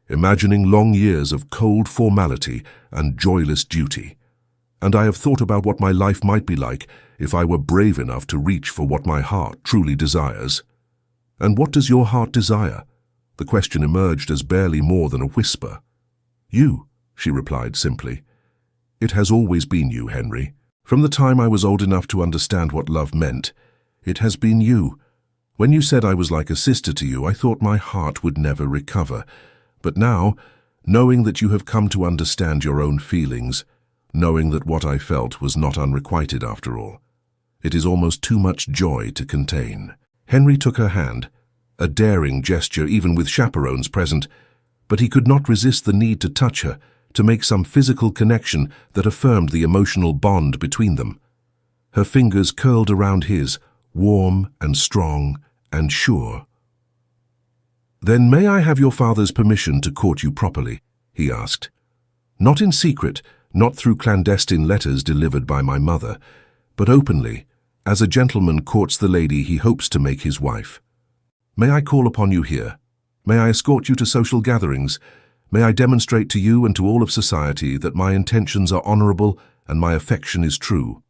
imagining long years of cold formality and joyless duty. And I have thought about what my life might be like if I were brave enough to reach for what my heart truly desires." "And what does your heart desire?" The question emerged as barely more than a whisper. "You," she replied simply. "It has always been you, Henry. From the time I was old enough to understand what love meant, it has been you. When you said I was like a sister to you, I thought my heart would never recover. But now, knowing that you have come to understand your own feelings, knowing that what I felt was not unrequited after all, it is almost too much joy to contain." Henry took her hand, a daring gesture even with chaperones present, but he could not resist the need to touch her, to make some physical connection that affirmed the emotional bond between them. Her fingers curled around his, warm and strong and sure. "Then may I have your father's permission to court you properly?" he asked. "Not in secret, not through clandestine letters delivered by my mother, but openly, as a gentleman courts the lady he hopes to make his wife. May I call upon you here? May I escort you to social gatherings? May I demonstrate to you and to all of society that my intentions are honorable and my affection is true?"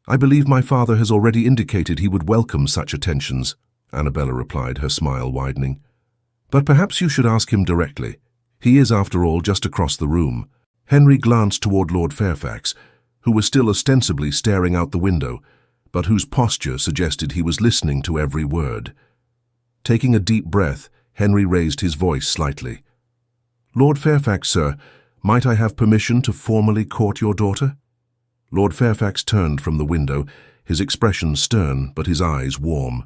"I believe my father has already indicated he would welcome such attentions," Annabella replied, her smile widening. "But perhaps you should ask him directly. He is, after all, just across the room." Henry glanced toward Lord Fairfax, who was still ostensibly staring out the window, but whose posture suggested he was listening to every word. Taking a deep breath, Henry raised his voice slightly. "Lord Fairfax, sir, might I have permission to formally court your daughter?" Lord Fairfax turned from the window, his expression stern but his eyes warm.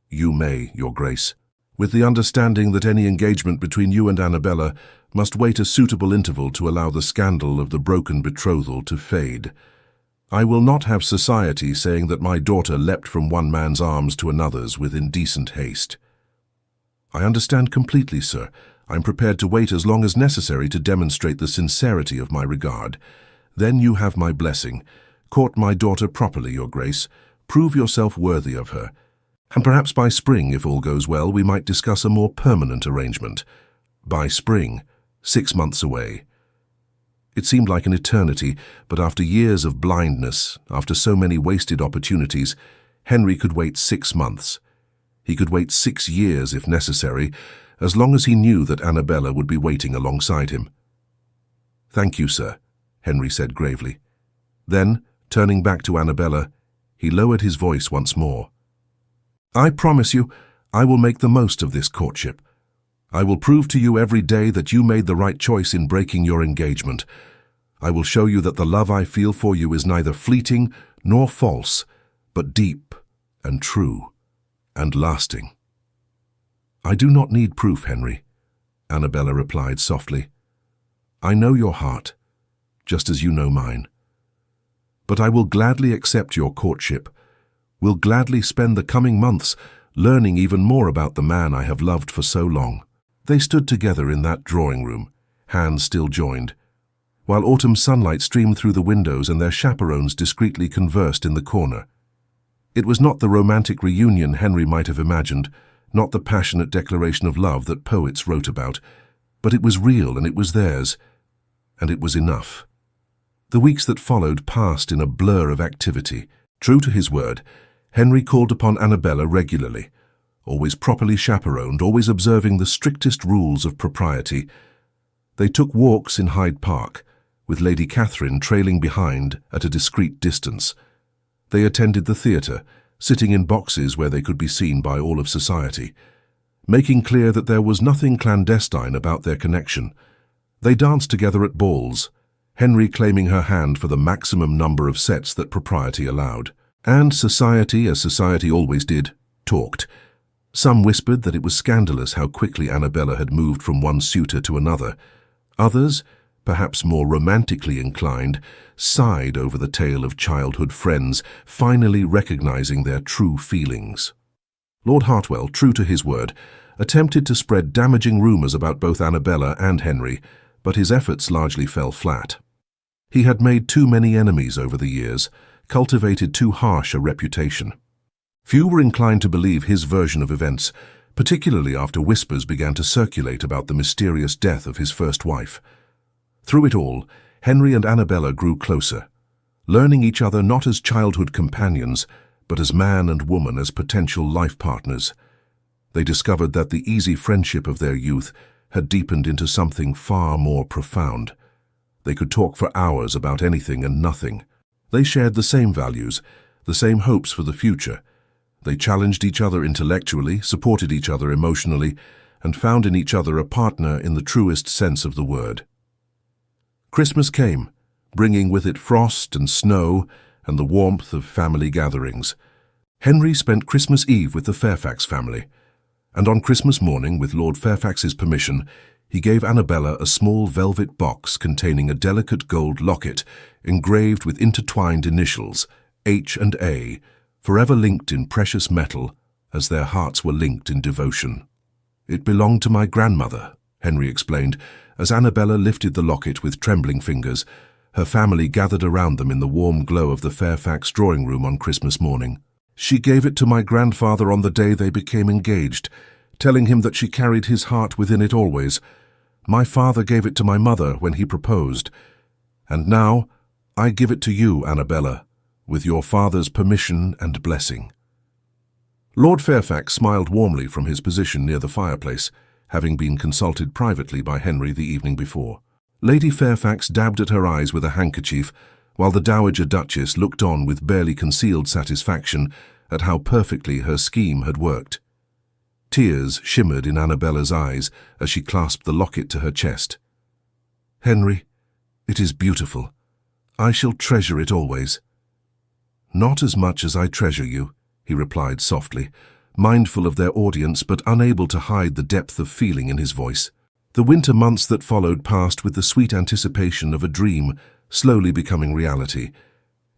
"You may, Your Grace, with the understanding that any engagement between you and Annabella must wait a suitable interval to allow the scandal of the broken betrothal to fade. I will not have society saying that my daughter leapt from one man's arms to another's with indecent haste." "I understand completely, sir. I am prepared to wait as long as necessary to demonstrate the sincerity of my regard. Then you have my blessing. Court my daughter properly, Your Grace. Prove yourself worthy of her. And perhaps by spring, if all goes well, we might discuss a more permanent arrangement. By spring, 6 months away." It seemed like an eternity, but after years of blindness, after so many wasted opportunities, Henry could wait 6 months. He could wait 6 years if necessary, as long as he knew that Annabella would be waiting alongside him. "Thank you, sir," Henry said gravely. Then, turning back to Annabella, he lowered his voice once more. "I promise you, I will make the most of this courtship. I will prove to you every day that you made the right choice in breaking your engagement. I will show you that the love I feel for you is neither fleeting nor false, but deep and true and lasting." "I do not need proof, Henry," Annabella replied softly. "I know your heart, just as you know mine. But I will gladly accept your courtship, will gladly spend the coming months learning even more about the man I have loved for so long." They stood together in that drawing-room, hands still joined, while autumn sunlight streamed through the windows and their chaperones discreetly conversed in the corner. It was not the romantic reunion Henry might have imagined, not the passionate declaration of love that poets wrote about, but it was real and it was theirs, and it was enough. The weeks that followed passed in a blur of activity. True to his word, Henry called upon Annabella regularly, always properly chaperoned, always observing the strictest rules of propriety. They took walks in Hyde Park, with Lady Catherine trailing behind at a discreet distance. They attended the theatre, sitting in boxes where they could be seen by all of society, making clear that there was nothing clandestine about their connection. They danced together at balls, Henry claiming her hand for the maximum number of sets that propriety allowed. And society, as society always did, talked. Some whispered that it was scandalous how quickly Annabella had moved from one suitor to another. Others, perhaps more romantically inclined, sighed over the tale of childhood friends finally recognizing their true feelings. Lord Hartwell, true to his word, attempted to spread damaging rumors about both Annabella and Henry, but his efforts largely fell flat. He had made too many enemies over the years, cultivated too harsh a reputation. Few were inclined to believe his version of events, particularly after whispers began to circulate about the mysterious death of his first wife. Through it all, Henry and Annabella grew closer, learning each other not as childhood companions, but as man and woman, as potential life partners. They discovered that the easy friendship of their youth had deepened into something far more profound. They could talk for hours about anything and nothing. They shared the same values, the same hopes for the future. They challenged each other intellectually, supported each other emotionally, and found in each other a partner in the truest sense of the word. Christmas came, bringing with it frost and snow and the warmth of family gatherings. Henry spent Christmas Eve with the Fairfax family, and on Christmas morning, with Lord Fairfax's permission, he gave Annabella a small velvet box containing a delicate gold locket engraved with intertwined initials, H and A, forever linked in precious metal as their hearts were linked in devotion. "It belonged to my grandmother," Henry explained, as Annabella lifted the locket with trembling fingers. Her family gathered around them in the warm glow of the Fairfax drawing room on Christmas morning. "She gave it to my grandfather on the day they became engaged, telling him that she carried his heart within it always. My father gave it to my mother when he proposed. And now I give it to you, Annabella, with your father's permission and blessing." Lord Fairfax smiled warmly from his position near the fireplace, having been consulted privately by Henry the evening before. Lady Fairfax dabbed at her eyes with a handkerchief, while the Dowager Duchess looked on with barely concealed satisfaction at how perfectly her scheme had worked. Tears shimmered in Annabella's eyes as she clasped the locket to her chest. "Henry, it is beautiful. I shall treasure it always." "Not as much as I treasure you," he replied softly, mindful of their audience but unable to hide the depth of feeling in his voice. The winter months that followed passed with the sweet anticipation of a dream slowly becoming reality.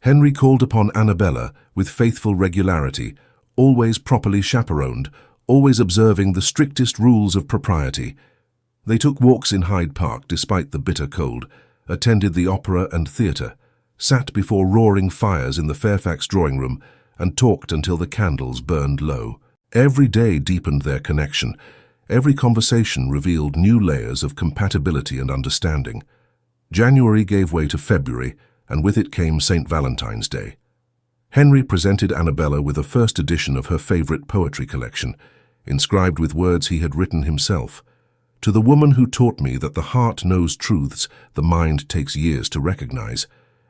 Henry called upon Annabella with faithful regularity, always properly chaperoned, always observing the strictest rules of propriety. They took walks in Hyde Park despite the bitter cold, attended the opera and theatre, sat before roaring fires in the Fairfax drawing room, and talked until the candles burned low. Every day deepened their connection. Every conversation revealed new layers of compatibility and understanding. January gave way to February, and with it came St. Valentine's Day. Henry presented Annabella with a first edition of her favorite poetry collection, inscribed with words he had written himself. "To the woman who taught me that the heart knows truths the mind takes years to recognize,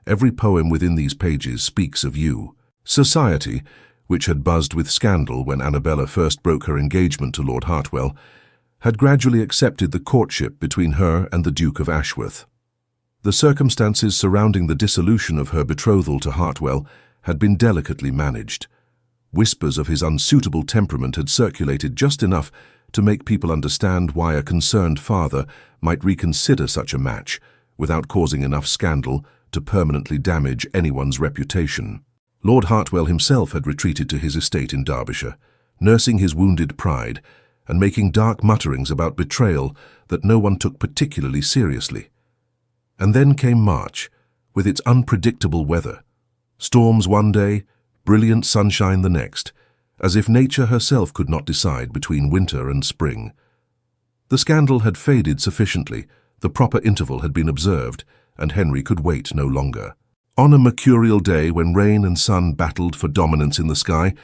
every poem within these pages speaks of you." Society, which had buzzed with scandal when Annabella first broke her engagement to Lord Hartwell, had gradually accepted the courtship between her and the Duke of Ashworth. The circumstances surrounding the dissolution of her betrothal to Hartwell had been delicately managed. Whispers of his unsuitable temperament had circulated just enough to make people understand why a concerned father might reconsider such a match without causing enough scandal to permanently damage anyone's reputation. Lord Hartwell himself had retreated to his estate in Derbyshire, nursing his wounded pride and making dark mutterings about betrayal that no one took particularly seriously. And then came March, with its unpredictable weather. Storms one day, brilliant sunshine the next. as if nature herself could not decide between winter and spring. The scandal had faded sufficiently, the proper interval had been observed, and Henry could wait no longer. On a mercurial day when rain and sun battled for dominance in the sky,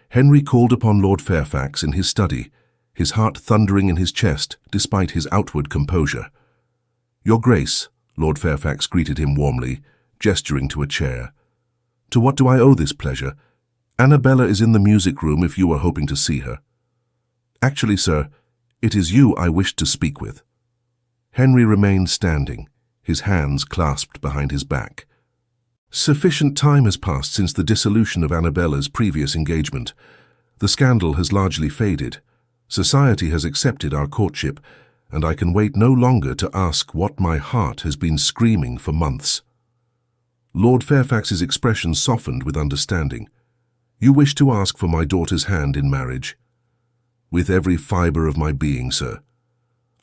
Henry called upon Lord Fairfax in his study, his heart thundering in his chest despite his outward composure. "Your Grace," Lord Fairfax greeted him warmly, gesturing to a chair. "To what do I owe this pleasure? Annabella is in the music room if you are hoping to see her." "Actually, sir, it is you I wished to speak with." Henry remained standing, his hands clasped behind his back. Sufficient time has passed since the dissolution of Annabella's previous engagement. The scandal has largely faded. Society has accepted our courtship, and I can wait no longer to ask what my heart has been screaming for months. Lord Fairfax's expression softened with understanding. "You wish to ask for my daughter's hand in marriage?" "With every fibre of my being, sir.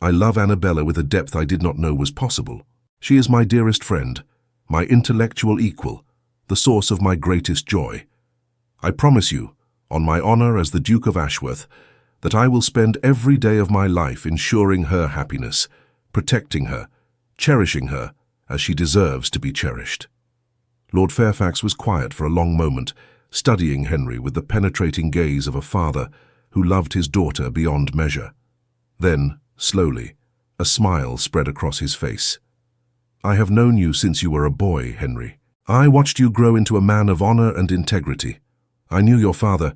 I love Annabella with a depth I did not know was possible. She is my dearest friend, my intellectual equal, the source of my greatest joy. I promise you, on my honour as the Duke of Ashworth, that I will spend every day of my life ensuring her happiness, protecting her, cherishing her, as she deserves to be cherished." Lord Fairfax was quiet for a long moment, studying Henry with the penetrating gaze of a father who loved his daughter beyond measure. Then, slowly, a smile spread across his face. "I have known you since you were a boy, Henry. I watched you grow into a man of honour and integrity. I knew your father,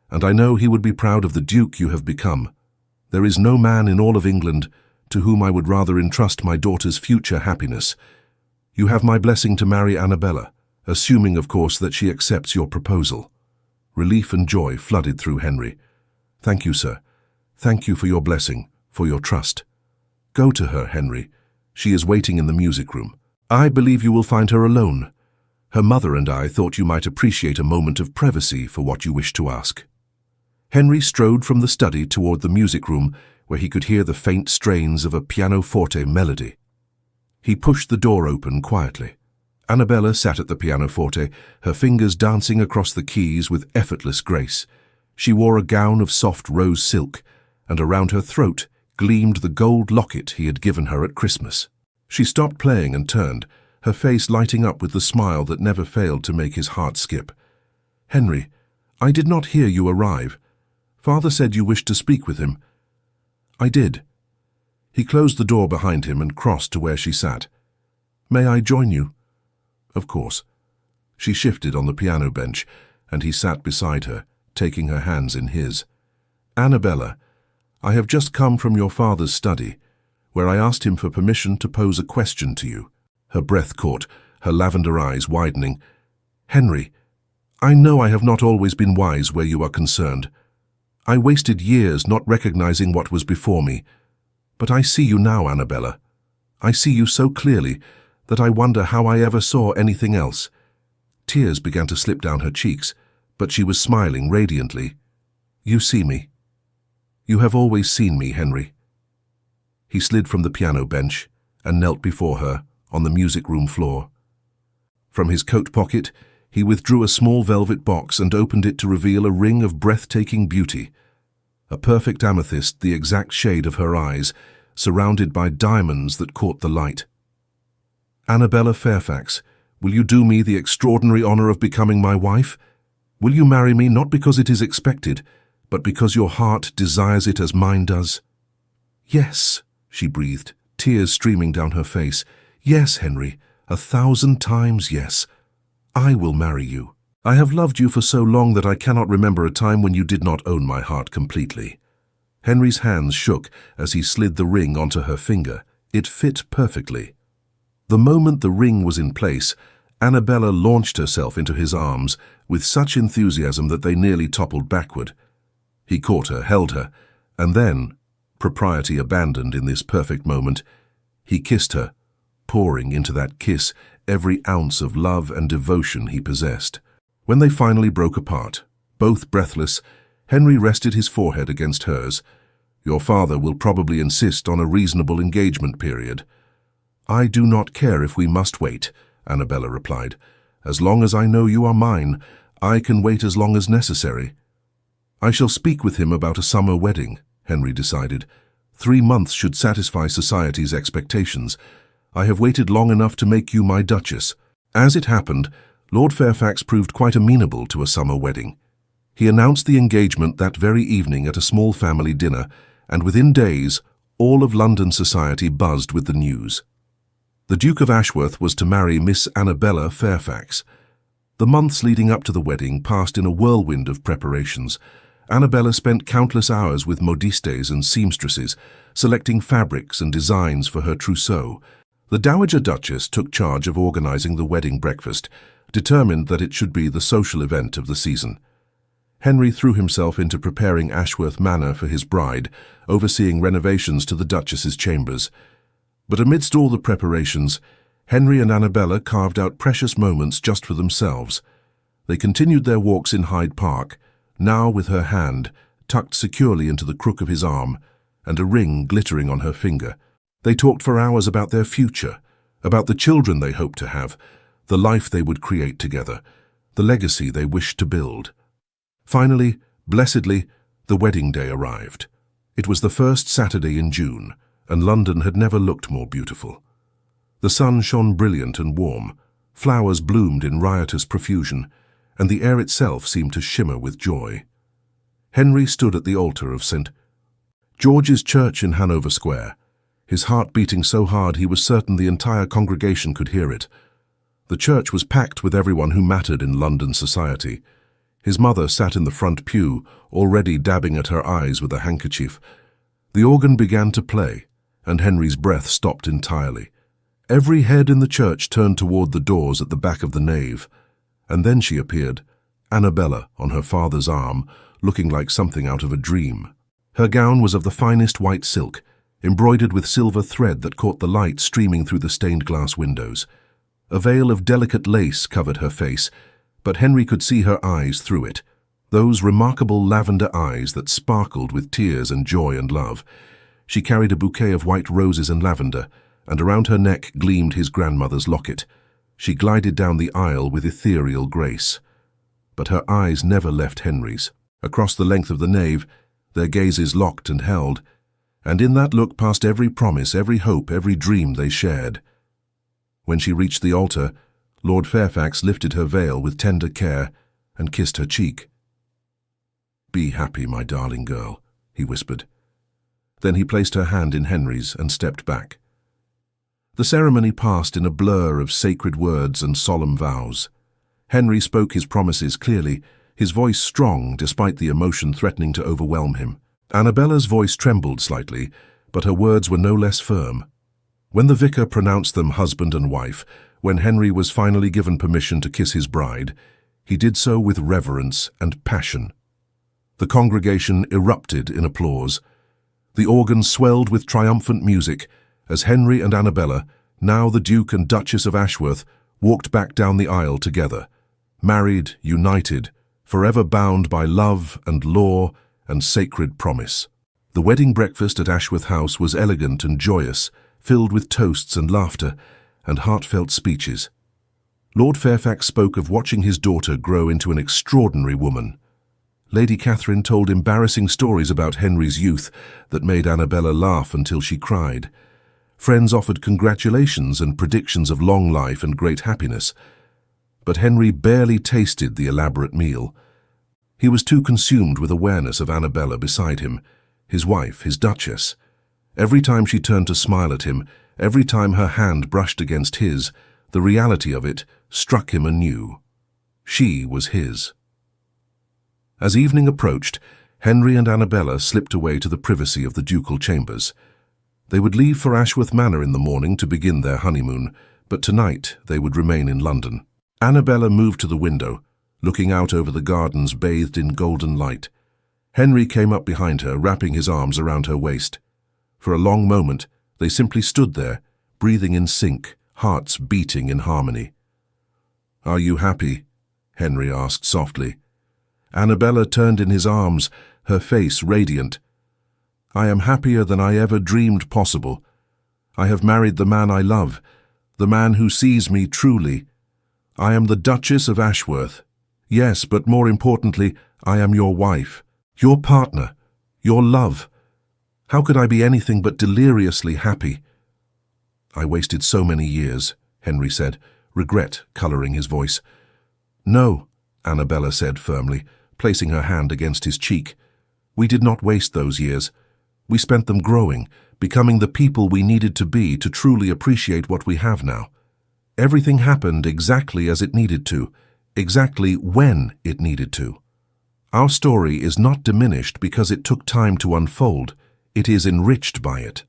and I know he would be proud of the Duke you have become. There is no man in all of England to whom I would rather entrust my daughter's future happiness. You have my blessing to marry Annabella, assuming, of course, that she accepts your proposal." Relief and joy flooded through Henry. "Thank you, sir. Thank you for your blessing, for your trust. Go to her, Henry. She is waiting in the music room. I believe you will find her alone. Her mother and I thought you might appreciate a moment of privacy for what you wish to ask." Henry strode from the study toward the music room, where he could hear the faint strains of a pianoforte melody. He pushed the door open quietly. Annabella sat at the pianoforte, her fingers dancing across the keys with effortless grace. She wore a gown of soft rose silk, and around her throat gleamed the gold locket he had given her at Christmas. She stopped playing and turned, her face lighting up with the smile that never failed to make his heart skip. "Henry, I did not hear you arrive. Father said you wished to speak with him." "I did." He closed the door behind him and crossed to where she sat. "May I join you?" "Of course." She shifted on the piano bench, and he sat beside her, taking her hands in his. "Annabella, I have just come from your father's study, where I asked him for permission to pose a question to you." Her breath caught, her lavender eyes widening. "Henry, I know I have not always been wise where you are concerned. I wasted years not recognizing what was before me. But I see you now, Annabella. I see you so clearly that I wonder how I ever saw anything else." Tears began to slip down her cheeks, but she was smiling radiantly. "You see me. You have always seen me, Henry." He slid from the piano bench and knelt before her on the music room floor. From his coat pocket, he withdrew a small velvet box and opened it to reveal a ring of breathtaking beauty. A perfect amethyst, the exact shade of her eyes, surrounded by diamonds that caught the light. "Annabella Fairfax, will you do me the extraordinary honor of becoming my wife? Will you marry me not because it is expected, but because your heart desires it as mine does?" "Yes," she breathed, tears streaming down her face. "Yes, Henry, 1,000 times yes. I will marry you. I have loved you for so long that I cannot remember a time when you did not own my heart completely." Henry's hands shook as he slid the ring onto her finger. It fit perfectly. The moment the ring was in place, Annabella launched herself into his arms with such enthusiasm that they nearly toppled backward. He caught her, held her, and then, propriety abandoned in this perfect moment, he kissed her, pouring into that kiss every ounce of love and devotion he possessed. When they finally broke apart, both breathless, Henry rested his forehead against hers. "Your father will probably insist on a reasonable engagement period." "I do not care if we must wait," Annabella replied. "As long as I know you are mine, I can wait as long as necessary." I shall speak with him about a summer wedding, Henry decided. 3 months should satisfy society's expectations. I have waited long enough to make you my Duchess. As it happened, Lord Fairfax proved quite amenable to a summer wedding. He announced the engagement that very evening at a small family dinner, and within days, all of London society buzzed with the news. The Duke of Ashworth was to marry Miss Annabella Fairfax. The months leading up to the wedding passed in a whirlwind of preparations. Annabella spent countless hours with modistes and seamstresses, selecting fabrics and designs for her trousseau. The Dowager Duchess took charge of organizing the wedding breakfast, determined that it should be the social event of the season. Henry threw himself into preparing Ashworth Manor for his bride, overseeing renovations to the Duchess's chambers. But amidst all the preparations, Henry and Annabella carved out precious moments just for themselves. They continued their walks in Hyde Park, now with her hand tucked securely into the crook of his arm and a ring glittering on her finger. They talked for hours about their future, about the children they hoped to have, the life they would create together, the legacy they wished to build. Finally, blessedly, the wedding day arrived. It was the first Saturday in June, and London had never looked more beautiful. The sun shone brilliant and warm, flowers bloomed in riotous profusion, and the air itself seemed to shimmer with joy. Henry stood at the altar of St. George's Church in Hanover Square, his heart beating so hard he was certain the entire congregation could hear it. The church was packed with everyone who mattered in London society. His mother sat in the front pew, already dabbing at her eyes with a handkerchief. The organ began to play, and Henry's breath stopped entirely. Every head in the church turned toward the doors at the back of the nave, and then she appeared, Annabella on her father's arm, looking like something out of a dream. Her gown was of the finest white silk, embroidered with silver thread that caught the light streaming through the stained glass windows. A veil of delicate lace covered her face, but Henry could see her eyes through it, those remarkable lavender eyes that sparkled with tears and joy and love. She carried a bouquet of white roses and lavender, and around her neck gleamed his grandmother's locket. She glided down the aisle with ethereal grace. But her eyes never left Henry's. Across the length of the nave, their gazes locked and held, and in that look passed every promise, every hope, every dream they shared. When she reached the altar, Lord Fairfax lifted her veil with tender care and kissed her cheek. "Be happy, my darling girl," he whispered. Then he placed her hand in Henry's and stepped back. The ceremony passed in a blur of sacred words and solemn vows. Henry spoke his promises clearly, his voice strong despite the emotion threatening to overwhelm him. Annabella's voice trembled slightly, but her words were no less firm. When the vicar pronounced them husband and wife, when Henry was finally given permission to kiss his bride, he did so with reverence and passion. The congregation erupted in applause. The organ swelled with triumphant music as Henry and Annabella, now the Duke and Duchess of Ashworth, walked back down the aisle together, married, united, forever bound by love and law and sacred promise. The wedding breakfast at Ashworth House was elegant and joyous, filled with toasts and laughter and heartfelt speeches. Lord Fairfax spoke of watching his daughter grow into an extraordinary woman. Lady Catherine told embarrassing stories about Henry's youth that made Annabella laugh until she cried. Friends offered congratulations and predictions of long life and great happiness. But Henry barely tasted the elaborate meal. He was too consumed with awareness of Annabella beside him, his wife, his Duchess. Every time she turned to smile at him, every time her hand brushed against his, the reality of it struck him anew. She was his. As evening approached, Henry and Annabella slipped away to the privacy of the ducal chambers. They would leave for Ashworth Manor in the morning to begin their honeymoon, but tonight they would remain in London. Annabella moved to the window, looking out over the gardens bathed in golden light. Henry came up behind her, wrapping his arms around her waist. For a long moment, they simply stood there, breathing in sync, hearts beating in harmony. "Are you happy?" Henry asked softly. Annabella turned in his arms, her face radiant. "I am happier than I ever dreamed possible. I have married the man I love, the man who sees me truly. I am the Duchess of Ashworth. Yes, but more importantly, I am your wife. Your partner, your love. How could I be anything but deliriously happy? I wasted so many years, Henry said, regret coloring his voice. No, Annabella said firmly, placing her hand against his cheek. We did not waste those years. We spent them growing, becoming the people we needed to be to truly appreciate what we have now. Everything happened exactly as it needed to, exactly when it needed to. Our story is not diminished because it took time to unfold. It is enriched by it.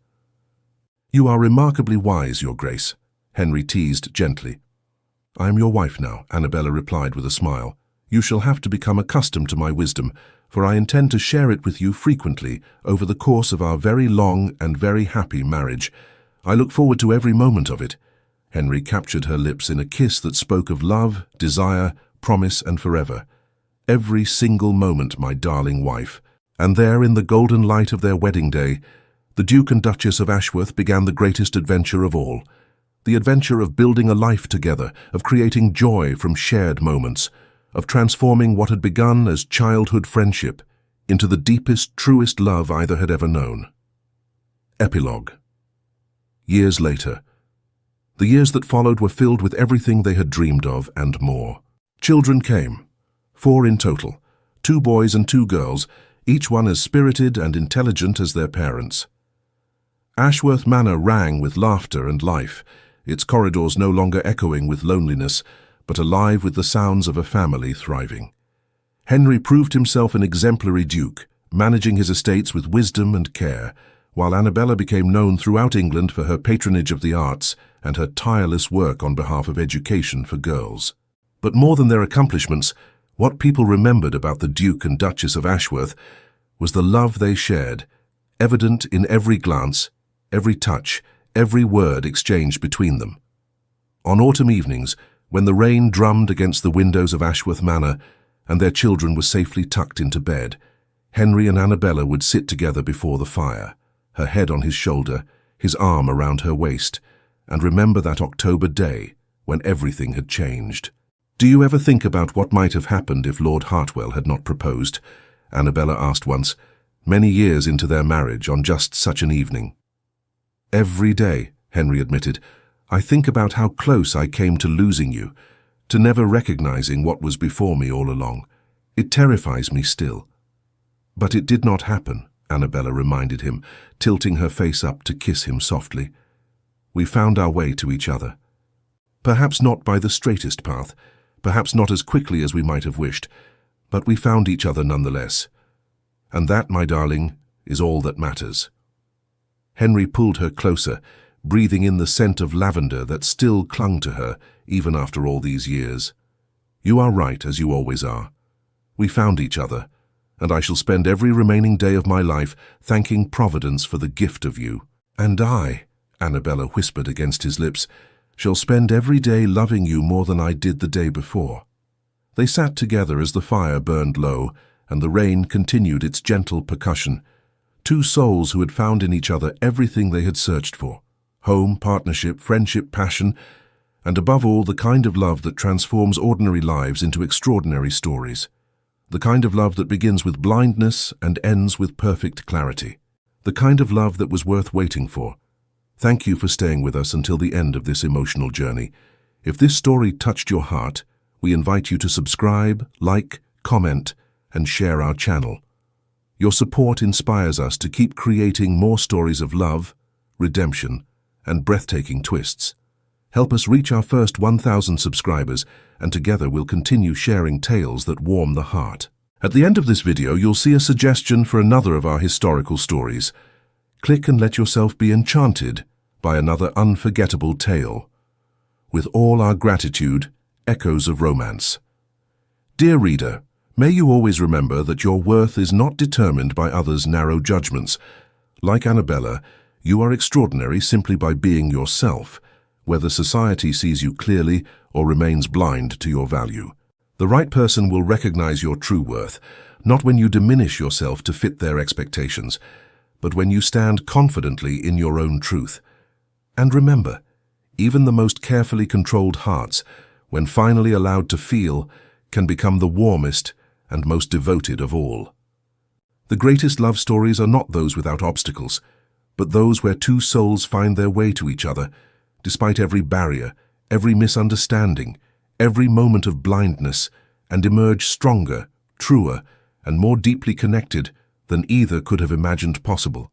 You are remarkably wise, Your Grace, Henry teased gently. I am your wife now, Annabella replied with a smile. You shall have to become accustomed to my wisdom, for I intend to share it with you frequently over the course of our very long and very happy marriage. I look forward to every moment of it. Henry captured her lips in a kiss that spoke of love, desire, promise, and forever. Every single moment, my darling wife. And there, in the golden light of their wedding day, the Duke and Duchess of Ashworth began the greatest adventure of all. The adventure of building a life together, of creating joy from shared moments, of transforming what had begun as childhood friendship into the deepest, truest love either had ever known. Epilogue. Years later. The years that followed were filled with everything they had dreamed of and more. Children came, 4 in total, 2 boys and 2 girls, each one as spirited and intelligent as their parents. Ashworth Manor rang with laughter and life, its corridors no longer echoing with loneliness, but alive with the sounds of a family thriving. Henry proved himself an exemplary duke, managing his estates with wisdom and care, while Annabella became known throughout England for her patronage of the arts and her tireless work on behalf of education for girls. But more than their accomplishments, what people remembered about the Duke and Duchess of Ashworth was the love they shared, evident in every glance, every touch, every word exchanged between them. On autumn evenings, when the rain drummed against the windows of Ashworth Manor and their children were safely tucked into bed, Henry and Annabella would sit together before the fire, her head on his shoulder, his arm around her waist, and remember that October day when everything had changed. Do you ever think about what might have happened if Lord Hartwell had not proposed? Annabella asked once, many years into their marriage on just such an evening. Every day, Henry admitted, I think about how close I came to losing you, to never recognizing what was before me all along. It terrifies me still. But it did not happen, Annabella reminded him, tilting her face up to kiss him softly. We found our way to each other. Perhaps not by the straightest path, perhaps not as quickly as we might have wished, but we found each other nonetheless. And that, my darling, is all that matters. Henry pulled her closer, breathing in the scent of lavender that still clung to her even after all these years. You are right, as you always are. We found each other, and I shall spend every remaining day of my life thanking Providence for the gift of you. And I, Annabella whispered against his lips, shall spend every day loving you more than I did the day before. They sat together as the fire burned low, and the rain continued its gentle percussion. 2 souls who had found in each other everything they had searched for: home, partnership, friendship, passion, and above all the kind of love that transforms ordinary lives into extraordinary stories. The kind of love that begins with blindness and ends with perfect clarity. The kind of love that was worth waiting for. Thank you for staying with us until the end of this emotional journey. If this story touched your heart, we invite you to subscribe, like, comment, and share our channel. Your support inspires us to keep creating more stories of love, redemption, and breathtaking twists. Help us reach our first 1,000 subscribers, and together we'll continue sharing tales that warm the heart. At the end of this video, you'll see a suggestion for another of our historical stories. Click and let yourself be enchanted by another unforgettable tale. With all our gratitude, Echoes of Romance. Dear reader, may you always remember that your worth is not determined by others' narrow judgments. Like Annabella, you are extraordinary simply by being yourself, whether society sees you clearly or remains blind to your value. The right person will recognize your true worth, not when you diminish yourself to fit their expectations, but when you stand confidently in your own truth. And remember, even the most carefully controlled hearts, when finally allowed to feel, can become the warmest and most devoted of all. The greatest love stories are not those without obstacles, but those where two souls find their way to each other, despite every barrier, every misunderstanding, every moment of blindness, and emerge stronger, truer, and more deeply connected than either could have imagined possible.